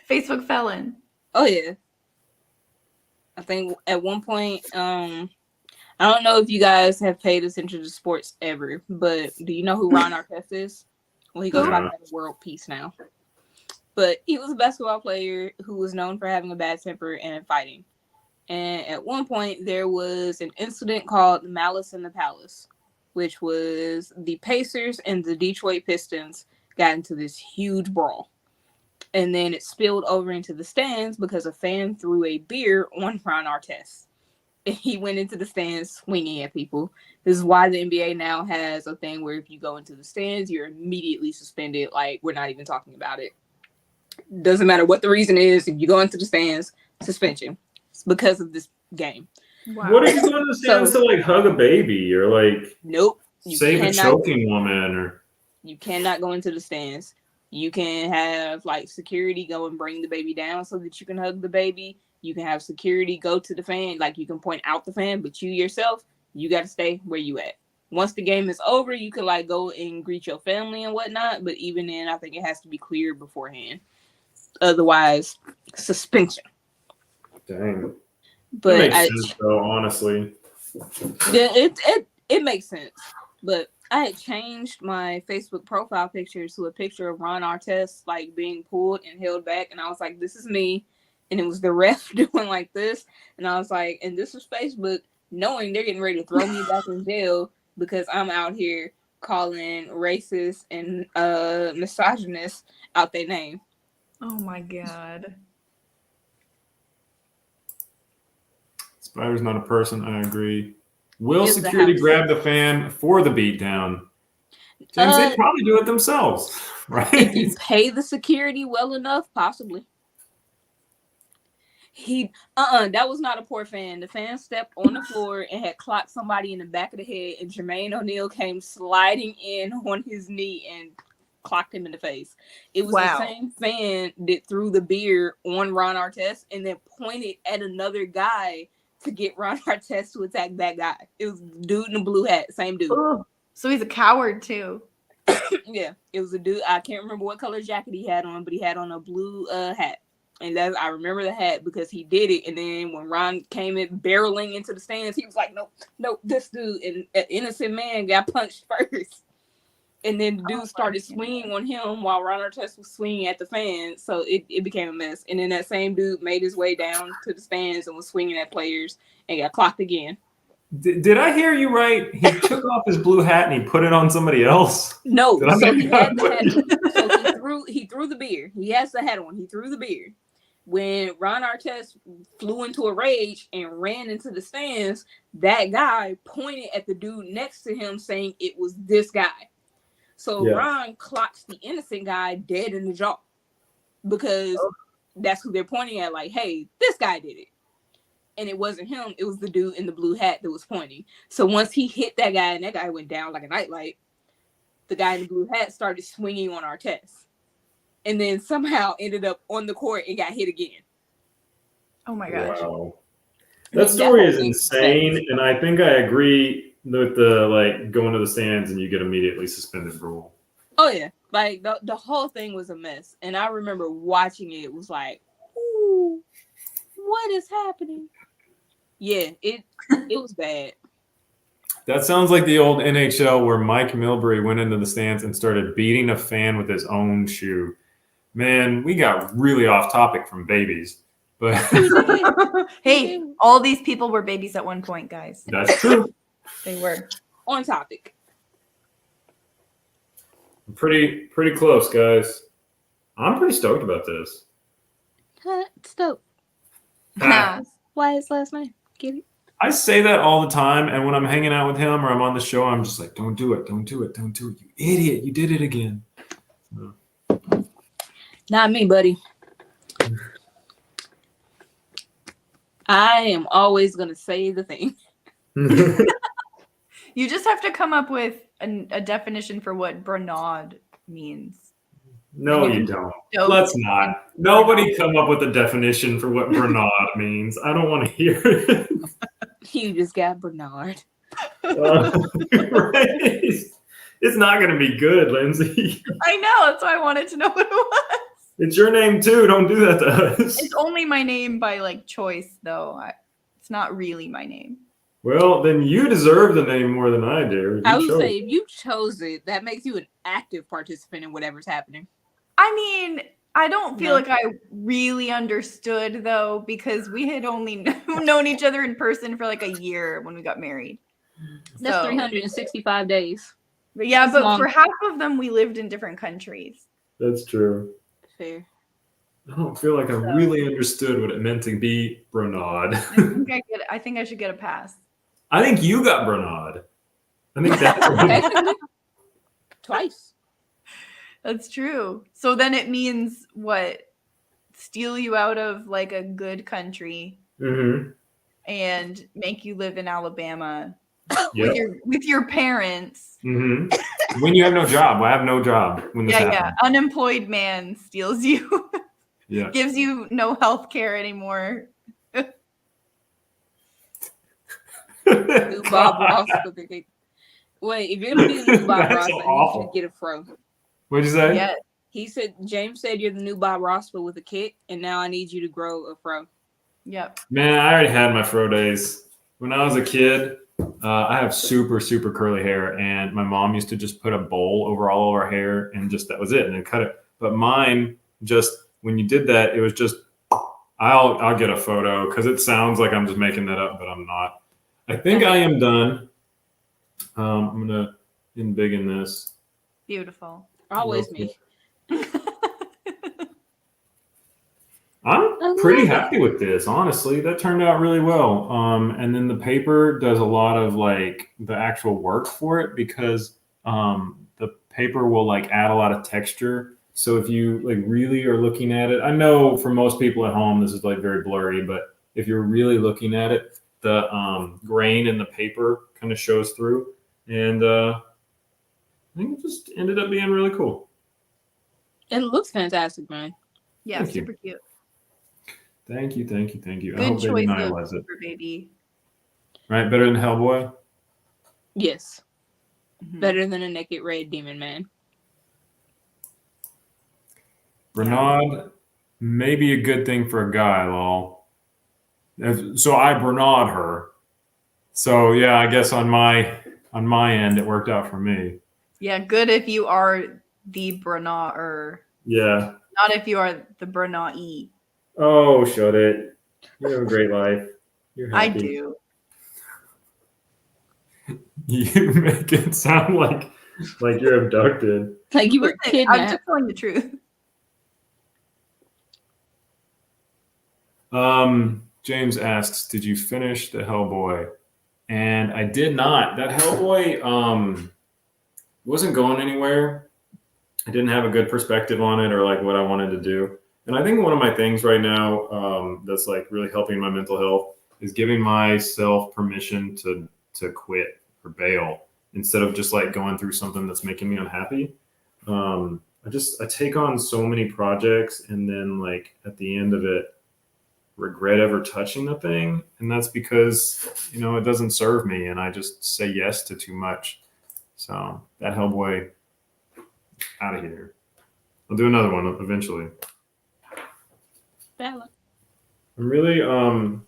Speaker 3: Facebook felon.
Speaker 2: Oh yeah. I think at one point, I don't know if you guys have paid attention to sports ever, but do you know who Ron Artest is? Well, he goes by the world peace now. But he was a basketball player who was known for having a bad temper and fighting. And at one point, there was an incident called Malice in the Palace, which was the Pacers and the Detroit Pistons got into this huge brawl. And then it spilled over into the stands because a fan threw a beer on Ron Artest. And he went into the stands swinging at people. This is why the NBA now has a thing where if you go into the stands, you're immediately suspended. Like, we're not even talking about it. Doesn't matter what the reason is. If you go into the stands, suspension. It's because of this game.
Speaker 1: Wow. What if you go in the stands to like hug a baby or like
Speaker 2: nope,
Speaker 1: save a choking woman or
Speaker 2: you cannot go into the stands. You can have like security go and bring the baby down so that you can hug the baby. You can have security go to the fan, like you can point out the fan, but you yourself, you got to stay where you at. Once the game is over, you can like go and greet your family and whatnot. But even then, I think it has to be cleared beforehand. Otherwise, suspension.
Speaker 1: Dang.
Speaker 2: But
Speaker 1: it makes sense, though, honestly.
Speaker 2: Yeah, it makes sense. But I had changed my Facebook profile picture to a picture of Ron Artest like being pulled and held back, and I was like, "This is me," and it was the ref doing like this, and I was like, "And this is Facebook, knowing they're getting ready to throw me back in jail because I'm out here calling racist and misogynist out their name."
Speaker 3: Oh my god.
Speaker 1: Spider's not a person. I agree. Will security grab the fan for the beatdown? James, they probably do it themselves, right?
Speaker 2: If you pay the security well enough, possibly. That was not a poor fan. The fan stepped on the floor and had clocked somebody in the back of the head, and Jermaine O'Neal came sliding in on his knee and clocked him in the face. It was the same fan that threw the beer on Ron Artest and then pointed at another guy to get Ron Artest to attack that guy. It was the dude in the blue hat, same dude.
Speaker 3: Ooh, so he's a coward too.
Speaker 2: Yeah, it was a dude. I can't remember what color jacket he had on, but he had on a blue hat. And I remember the hat because he did it. And then when Ron came in barreling into the stands, he was like, "No, this dude." And an innocent man got punched first. And then the dude started swinging on him while Ron Artest was swinging at the fans. So it became a mess. And then that same dude made his way down to the stands and was swinging at players and got clocked again.
Speaker 1: Did I hear you right? He took off his blue hat and he put it on somebody else?
Speaker 2: No. So he had the hat. So he threw the beer. He has the hat on. He threw the beer. When Ron Artest flew into a rage and ran into the stands, that guy pointed at the dude next to him saying it was this guy. So
Speaker 1: Yeah.
Speaker 2: Ron clocks the innocent guy dead in the jaw because that's who they're pointing at, like, hey, this guy did it. And it wasn't him, it was the dude in the blue hat that was pointing. So once he hit that guy and that guy went down like a nightlight, the guy in the blue hat started swinging on Artest. And then somehow ended up on the court and got hit again.
Speaker 3: Oh my gosh.
Speaker 1: Wow. That story is insane, and I think I agree with the like going to the stands and you get immediately suspended rule.
Speaker 2: Oh yeah, like the whole thing was a mess, and I remember watching it. It was like, ooh, what is happening? Yeah, it was bad.
Speaker 1: That sounds like the old NHL where Mike Milbury went into the stands and started beating a fan with his own shoe. Man, we got really off topic from babies, but
Speaker 3: Hey, all these people were babies at one point, guys.
Speaker 1: that's true.
Speaker 3: They were.
Speaker 2: On topic.
Speaker 1: Pretty close, guys. I'm pretty stoked about this.
Speaker 2: Stoked.
Speaker 1: Ah.
Speaker 2: Why his last name? Get it?
Speaker 1: I say that all the time, and when I'm hanging out with him or I'm on the show, I'm just like, don't do it, don't do it, don't do it. You idiot, you did it again. So.
Speaker 2: Not me, buddy. I am always going to say the thing.
Speaker 3: You just have to come up with a definition for what Bernard means.
Speaker 1: No, you don't.
Speaker 3: Dope.
Speaker 1: Let's not. Nobody come up with a definition for what Bernard means. I don't want to hear it.
Speaker 2: You just got Bernard.
Speaker 1: Right? It's not going to be good, Lindsay.
Speaker 3: I know. That's why I wanted to know what it was.
Speaker 1: It's your name too. Don't do that to us.
Speaker 3: It's only my name by like choice, though. It's not really my name.
Speaker 1: Well, then you deserve the name more than I do.
Speaker 2: I would say if you chose it, that makes you an active participant in whatever's happening.
Speaker 3: I mean, I don't feel like I really understood, though, because we had only known each other in person for like a year when we got married.
Speaker 2: That's 365 days.
Speaker 3: But yeah,
Speaker 2: That's
Speaker 3: but
Speaker 2: long.
Speaker 3: for half of them, we lived in different countries.
Speaker 1: That's true.
Speaker 2: Fair.
Speaker 1: I don't feel like I really understood what it meant to be Bernard.
Speaker 3: I think I should get a pass.
Speaker 1: I think you got Bernard. I think that's
Speaker 2: Twice.
Speaker 3: That's true. So then it means what? Steal you out of like a good country and make you live in Alabama with your parents.
Speaker 1: When you have no job. I have no job when this happens.
Speaker 3: Yeah. Unemployed man steals you.
Speaker 1: Yeah.
Speaker 3: Gives you no health care anymore.
Speaker 2: New Bob Ross. Wait, if you're gonna be the new Bob Ross, then you should get a fro.
Speaker 1: What'd you say?
Speaker 3: Yeah.
Speaker 2: He said, James said you're the new Bob Ross, but with a kick, and now I need you to grow a fro.
Speaker 3: Yep.
Speaker 1: Man, I already had my fro days. When I was a kid, I have super, super curly hair, and my mom used to just put a bowl over all of our hair, and just that was it, and then cut it. But mine, just when you did that, it was just, I'll get a photo because it sounds like I'm just making that up, but I'm not. I think I am done. I'm gonna embiggen this.
Speaker 3: Beautiful.
Speaker 2: Always me.
Speaker 1: I'm pretty happy with this, honestly. That turned out really well. And then the paper does a lot of like the actual work for it because the paper will like add a lot of texture. So if you like really are looking at it, I know for most people at home this is like very blurry, but if you're really looking at it, the grain in the paper kind of shows through. And I think it just ended up being really cool.
Speaker 2: It looks fantastic, man.
Speaker 3: Yeah,
Speaker 1: Thank you.
Speaker 3: super cute.
Speaker 1: Thank you.
Speaker 3: Good
Speaker 1: I hope
Speaker 3: choice
Speaker 1: they
Speaker 3: of
Speaker 1: analyze it.
Speaker 3: for baby.
Speaker 1: Right, better than Hellboy?
Speaker 2: Yes.
Speaker 3: Mhm.
Speaker 2: Better than a naked red demon man.
Speaker 1: Bernard may be a good thing for a guy, lol. So I Bernard her. So yeah, I guess on my end it worked out for me.
Speaker 3: Yeah, good if you are the Bernard.
Speaker 1: Yeah.
Speaker 3: Not if you are the Bernard-y.
Speaker 1: Oh, shut it. You have a great life. You're happy.
Speaker 3: I do.
Speaker 1: You make it sound like you're abducted.
Speaker 2: Like you were
Speaker 3: Listen, I'm
Speaker 2: kidnapped.
Speaker 3: just telling the truth.
Speaker 1: James asks, did you finish the Hellboy? And I did not. That Hellboy wasn't going anywhere. I didn't have a good perspective on it or like what I wanted to do. And I think one of my things right now that's like really helping my mental health is giving myself permission to quit or bail instead of just like going through something that's making me unhappy. I take on so many projects and then like at the end of it regret ever touching the thing, and that's because it doesn't serve me and I just say yes to too much. So that Hellboy, out of here. I'll do another one eventually.
Speaker 2: Valid.
Speaker 1: I'm really I'm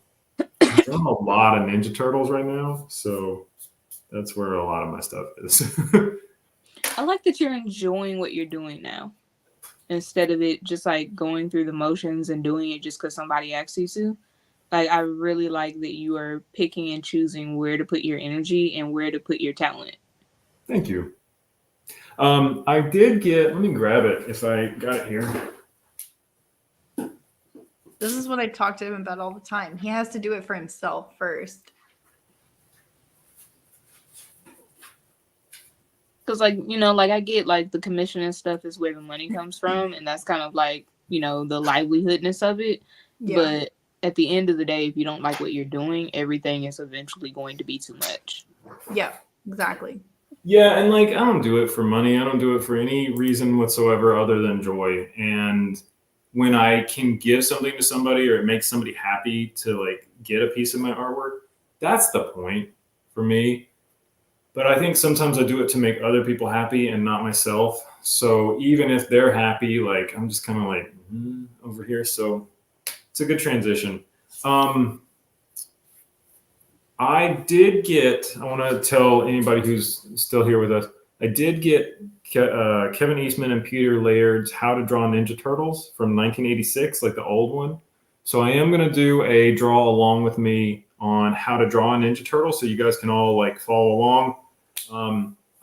Speaker 1: drawing a lot of Ninja Turtles right now, so that's where a lot of my stuff is.
Speaker 2: I like that you're enjoying what you're doing now, instead of it just like going through the motions and doing it just because somebody asks you to. Like, I really like that you are picking and choosing where to put your energy and where to put your talent.
Speaker 1: Thank you. I did get, let me grab it if I got it here.
Speaker 3: This is what I talk to him about all the time. He has to do it for himself first.
Speaker 2: Because, like, like I get like the commission and stuff is where the money comes from. And that's kind of like, the livelihoodness of it. Yeah. But at the end of the day, if you don't like what you're doing, everything is eventually going to be too much.
Speaker 3: Yeah, exactly.
Speaker 1: Yeah, and like I don't do it for money. I don't do it for any reason whatsoever other than joy. And when I can give something to somebody or it makes somebody happy to like get a piece of my artwork, that's the point for me. But I think sometimes I do it to make other people happy and not myself. So even if they're happy, like I'm just kind of like over here. So it's a good transition. I did get, I want to tell anybody who's still here with us, I did get Kevin Eastman and Peter Laird's How to Draw Ninja Turtles from 1986, like the old one. So I am going to do a draw along with me on how to draw a Ninja Turtle so you guys can all like follow along.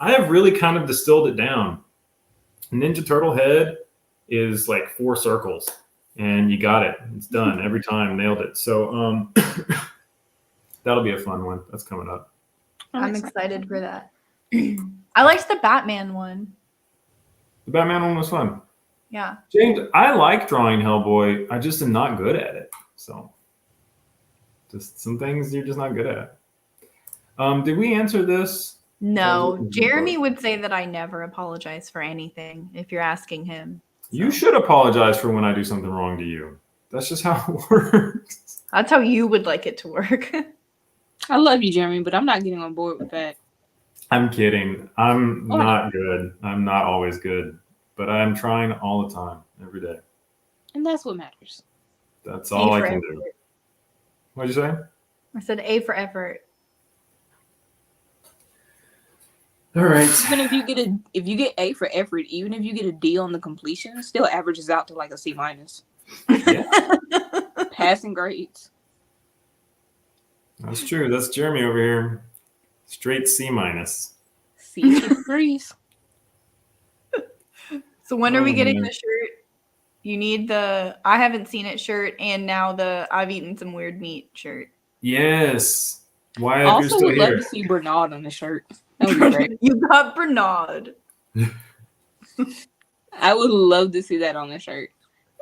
Speaker 1: I have really kind of distilled it down. Ninja Turtle head is like 4 circles and you got it. It's done every time, nailed it. So that'll be a fun one. That's coming up.
Speaker 3: I'm excited for that. I liked the Batman one.
Speaker 1: The Batman one was fun.
Speaker 3: Yeah.
Speaker 1: James, I like drawing Hellboy. I just am not good at it. So just some things you're just not good at. Did we answer this?
Speaker 3: No. Jeremy would say that I never apologize for anything if you're asking him. So.
Speaker 1: You should apologize for when I do something wrong to you. That's just how it works.
Speaker 3: That's how you would like it to work.
Speaker 2: I love you, Jeremy, but I'm not getting on board with that.
Speaker 1: I'm kidding. I'm not good. I'm not always good, but I'm trying all the time, every day.
Speaker 2: And that's what matters.
Speaker 1: That's all I can do. What'd you say?
Speaker 3: I said A for effort.
Speaker 1: All right.
Speaker 2: Even if you get A for effort, even if you get a D on the completion, still averages out to like a C-.
Speaker 1: Yeah.
Speaker 2: Passing grades.
Speaker 1: That's true. That's Jeremy over here. Straight C-.
Speaker 2: C degrees.
Speaker 3: So when are we getting the shirt? You need the I haven't seen it shirt and now the I've eaten some weird meat shirt.
Speaker 1: Yes. Why?
Speaker 2: I also would love to see Bernard on the shirt. That would be great.
Speaker 3: You got Bernard.
Speaker 2: I would love to see that on the shirt.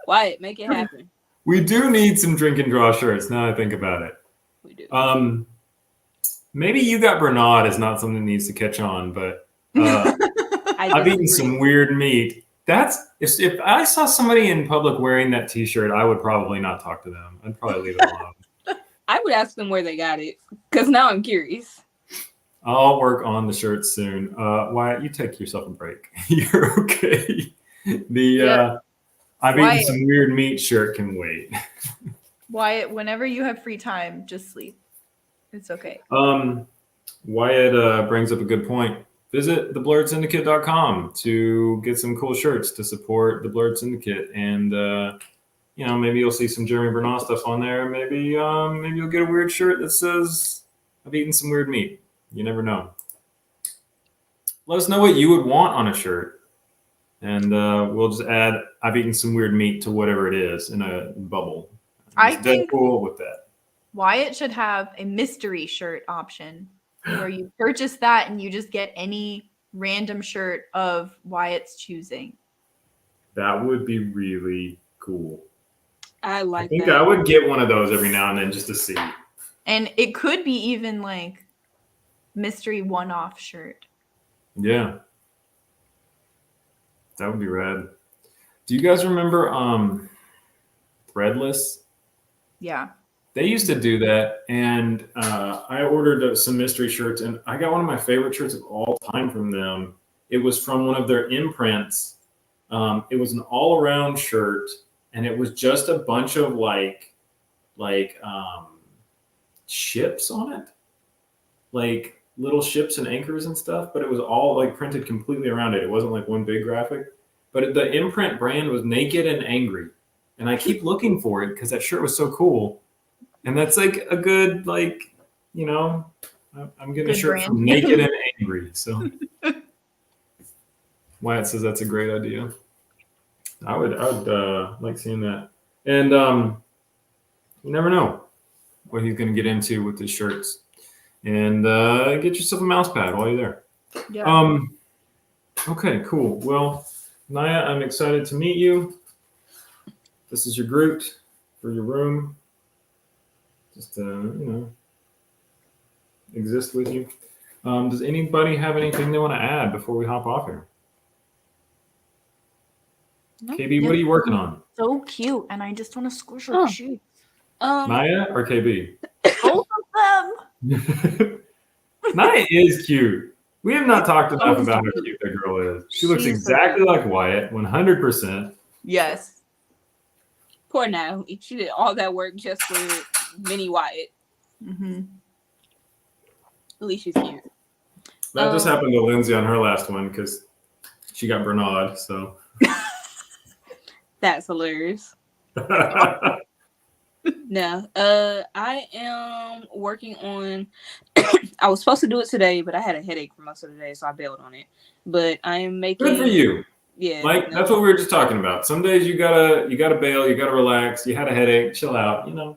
Speaker 2: Wyatt, make it happen.
Speaker 1: We do need some drink and draw shirts now I think about it.
Speaker 2: We do.
Speaker 1: Maybe you got Bernard is not something that needs to catch on, but I've eaten some weird meat. That's if I saw somebody in public wearing that T-shirt, I would probably not talk to them. I'd probably leave it alone.
Speaker 2: I would ask them where they got it because now I'm curious.
Speaker 1: I'll work on the shirt soon. Wyatt, you take yourself a break. You're okay. I've eaten some weird meat shirt can wait.
Speaker 3: Wyatt, whenever you have free time, just sleep. It's okay.
Speaker 1: Wyatt brings up a good point. Visit theblerdsyndicate.com to get some cool shirts to support the Blerd Syndicate. And, maybe you'll see some Jeremy Bernal stuff on there. Maybe you'll get a weird shirt that says, I've eaten some weird meat. You never know. Let us know what you would want on a shirt. And we'll just add, I've eaten some weird meat to whatever it is in a bubble.
Speaker 3: I
Speaker 1: It's
Speaker 3: think
Speaker 1: Deadpool with that.
Speaker 3: Wyatt should have a mystery shirt option where you purchase that and you just get any random shirt of Wyatt's choosing.
Speaker 1: That would be really cool.
Speaker 2: I
Speaker 1: I
Speaker 2: like
Speaker 1: think
Speaker 2: that.
Speaker 1: I would get one of those every now and then just to see.
Speaker 3: And it could be even like mystery one-off shirt.
Speaker 1: Yeah. That would be rad. Do you guys remember Threadless?
Speaker 3: Yeah.
Speaker 1: They used to do that, and I ordered some mystery shirts, and I got one of my favorite shirts of all time from them. It was from one of their imprints. It was an all-around shirt, and it was just a bunch of like ships on it, like little ships and anchors and stuff. But it was all like printed completely around it. It wasn't like one big graphic. But the imprint brand was Naked and Angry, and I keep looking for it because that shirt was so cool. And that's like a good, like, you know, I'm getting a
Speaker 3: Good
Speaker 1: shirt
Speaker 3: brand.
Speaker 1: from Naked and Angry. So Wyatt says that's a great idea. I would like seeing that. And you never know what he's going to get into with his shirts. And get yourself a mouse pad while you're there.
Speaker 3: Yeah.
Speaker 1: Okay, cool. Well, Naya, I'm excited to meet you. This is your Groot for your room. Just exist with you. Does anybody have anything they want to add before we hop off here?
Speaker 2: No.
Speaker 1: KB, what are you working on?
Speaker 3: So cute. And I just want to squish her
Speaker 2: Oh.
Speaker 3: cheeks.
Speaker 1: Naya or KB?
Speaker 3: Both of them.
Speaker 1: Naya is cute. We have not talked enough about how cute that girl is. She looks
Speaker 3: She's so
Speaker 1: exactly like Wyatt, 100%.
Speaker 3: Yes.
Speaker 2: Poor now. She did all that work just for mini Wyatt.
Speaker 3: Mm-hmm.
Speaker 2: At least she's cute.
Speaker 1: That just happened to Lindsay on her last one because she got Bernard. So
Speaker 2: That's hilarious. No, I am working on. I was supposed to do it today, but I had a headache for most of the day, so I bailed on it. But I am making.
Speaker 1: Good for you.
Speaker 2: Yeah,
Speaker 1: Like that's what we were just talking about. Some days you gotta bail, you gotta relax. You had a headache, chill out. You know.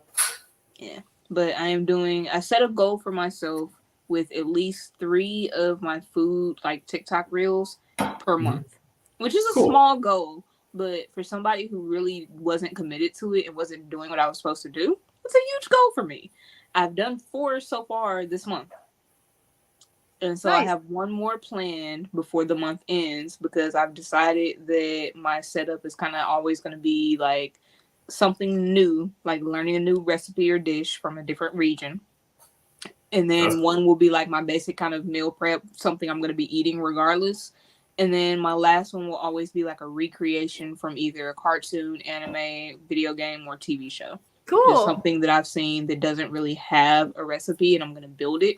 Speaker 2: Yeah, but I am doing. I set a goal for myself with at least 3 of my food like TikTok reels per month, which is a
Speaker 1: Cool.
Speaker 2: small goal. But for somebody who really wasn't committed to it and wasn't doing what I was supposed to do, it's a huge goal for me. I've done 4 so far this month. And so
Speaker 3: Nice.
Speaker 2: I have 1 more planned before the month ends because I've decided that my setup is kind of always going to be like something new, like learning a new recipe or dish from a different region. And then one will be like my basic kind of meal prep, something I'm going to be eating regardless. And then my last one will always be like a recreation from either a cartoon, anime, video game, or TV show.
Speaker 3: Cool.
Speaker 2: Just something that I've seen that doesn't really have a recipe and I'm going to build it.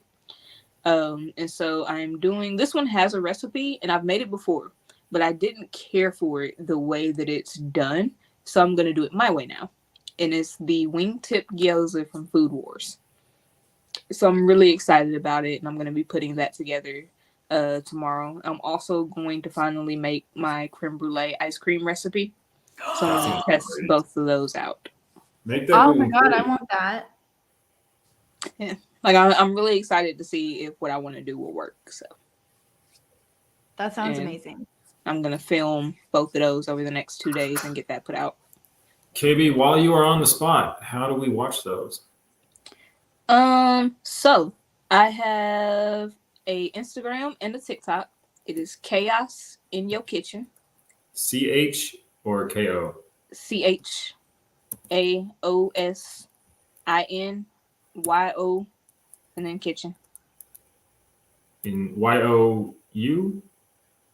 Speaker 2: And so I'm doing, this one has a recipe and I've made it before, but I didn't care for it the way that it's done. So I'm going to do it my way now. And it's the wingtip gyoza from Food Wars. So I'm really excited about it and I'm going to be putting that together tomorrow. I'm also going to finally make my creme brulee ice cream recipe. So I'm going to test both of those out.
Speaker 1: Make that.
Speaker 3: Oh my god, I want that.
Speaker 2: Yeah. Like I'm really excited to see if what I want to do will work. So
Speaker 3: That sounds amazing.
Speaker 2: I'm gonna film both of those over the next 2 days and get that put out.
Speaker 1: KB, while you are on the spot, how do we watch those?
Speaker 2: So I have a Instagram and a TikTok. It is Chaos in Your Kitchen.
Speaker 1: CH or KO?
Speaker 2: CHAOSINYO and then kitchen.
Speaker 1: In YOU?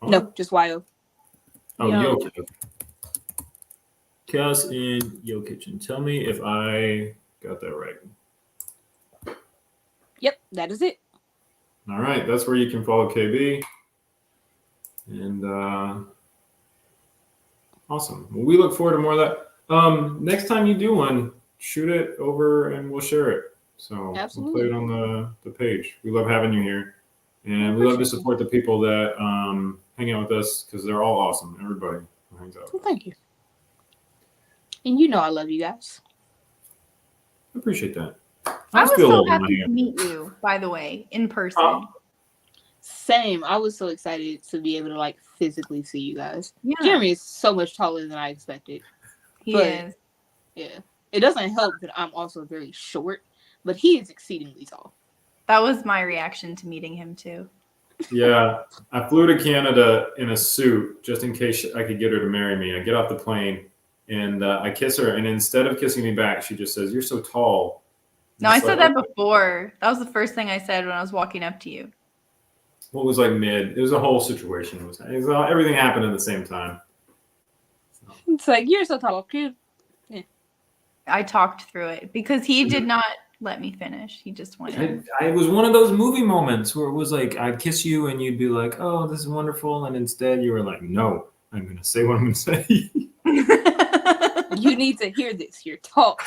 Speaker 2: No, just YO.
Speaker 1: Oh,
Speaker 3: Yo.
Speaker 1: Yo Kitchen. Chaos in Yo Kitchen. Tell me if I got that right.
Speaker 2: Yep, that is it.
Speaker 1: All right, that's where you can follow KB. And awesome. Well, we look forward to more of that. Next time you do one, shoot it over and we'll share it. So
Speaker 2: Absolutely.
Speaker 1: we'll put it on the page. We love having you here. And we love to support the people that hang out with us because they're all awesome. Everybody who hangs out.
Speaker 2: Well, thank you. And you know I love you guys.
Speaker 1: appreciate that.
Speaker 3: I was
Speaker 1: feel a
Speaker 3: so
Speaker 1: little
Speaker 3: happy
Speaker 1: lucky.
Speaker 3: to meet you, by the way, in person.
Speaker 1: Oh.
Speaker 2: Same. I was so excited to be able to like physically see you guys.
Speaker 3: Yeah,
Speaker 2: Jeremy is so much taller than I expected.
Speaker 3: he
Speaker 2: but-
Speaker 3: is.
Speaker 2: Yeah. It doesn't help that I'm also very short, but he is exceedingly tall.
Speaker 3: That was my reaction to meeting him too.
Speaker 1: Yeah, I flew to Canada in a suit just in case I could get her to marry me. I get off the plane and I kiss her, and instead of kissing me back, she just says, "You're so tall."
Speaker 3: No, I
Speaker 1: It's
Speaker 3: said
Speaker 1: like,
Speaker 3: that before. That was the first thing I said when I was walking up to you.
Speaker 1: What was like mid? It was a whole situation. It was everything happened at the same time.
Speaker 2: It's like, you're so tall, cute.
Speaker 3: I talked through it because he did not let me finish. He just wanted.
Speaker 1: It was one of those movie moments where it was like I'd kiss you and you'd be like, "Oh, this is wonderful," and instead you were like, "No, I'm going to say what I'm going to say."
Speaker 2: You need to hear this. You're tall.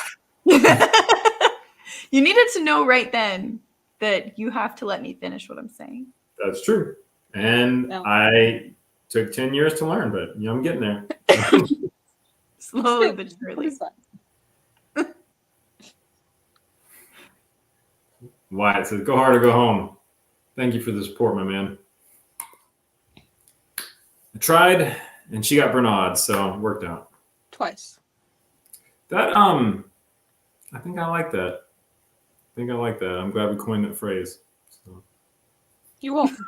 Speaker 3: You needed to know right then that you have to let me finish what I'm saying.
Speaker 1: That's true, and
Speaker 2: No.
Speaker 1: I took 10 years to learn, but I'm getting there.
Speaker 3: Slowly but surely.
Speaker 2: It's fine.
Speaker 1: Wyatt says, "Go hard or go home." Thank you for the support, my man. I tried, and she got Bernard, so it worked out.
Speaker 2: Twice.
Speaker 1: That I think I like that. I'm glad we coined that phrase. So.
Speaker 2: You're welcome.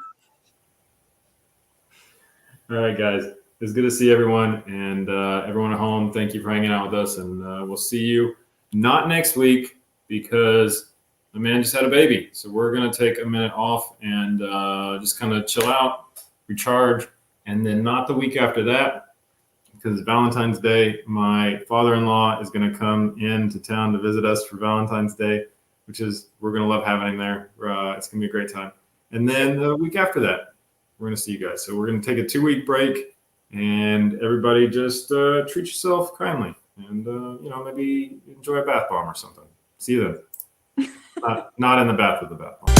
Speaker 1: All right, guys. It's good to see everyone, and everyone at home. Thank you for hanging out with us, and we'll see you not next week because my man just had a baby. So we're gonna take a minute off and just kind of chill out, recharge, and then not the week after that because Valentine's Day. My father-in-law is gonna come into town to visit us for Valentine's Day, which is we're gonna love having him there. It's gonna be a great time. And then the week after that, we're gonna see you guys. So we're gonna take a 2-week break, and everybody just treat yourself kindly, and maybe enjoy a bath bomb or something. See you then. Not in the bath with the bath bomb.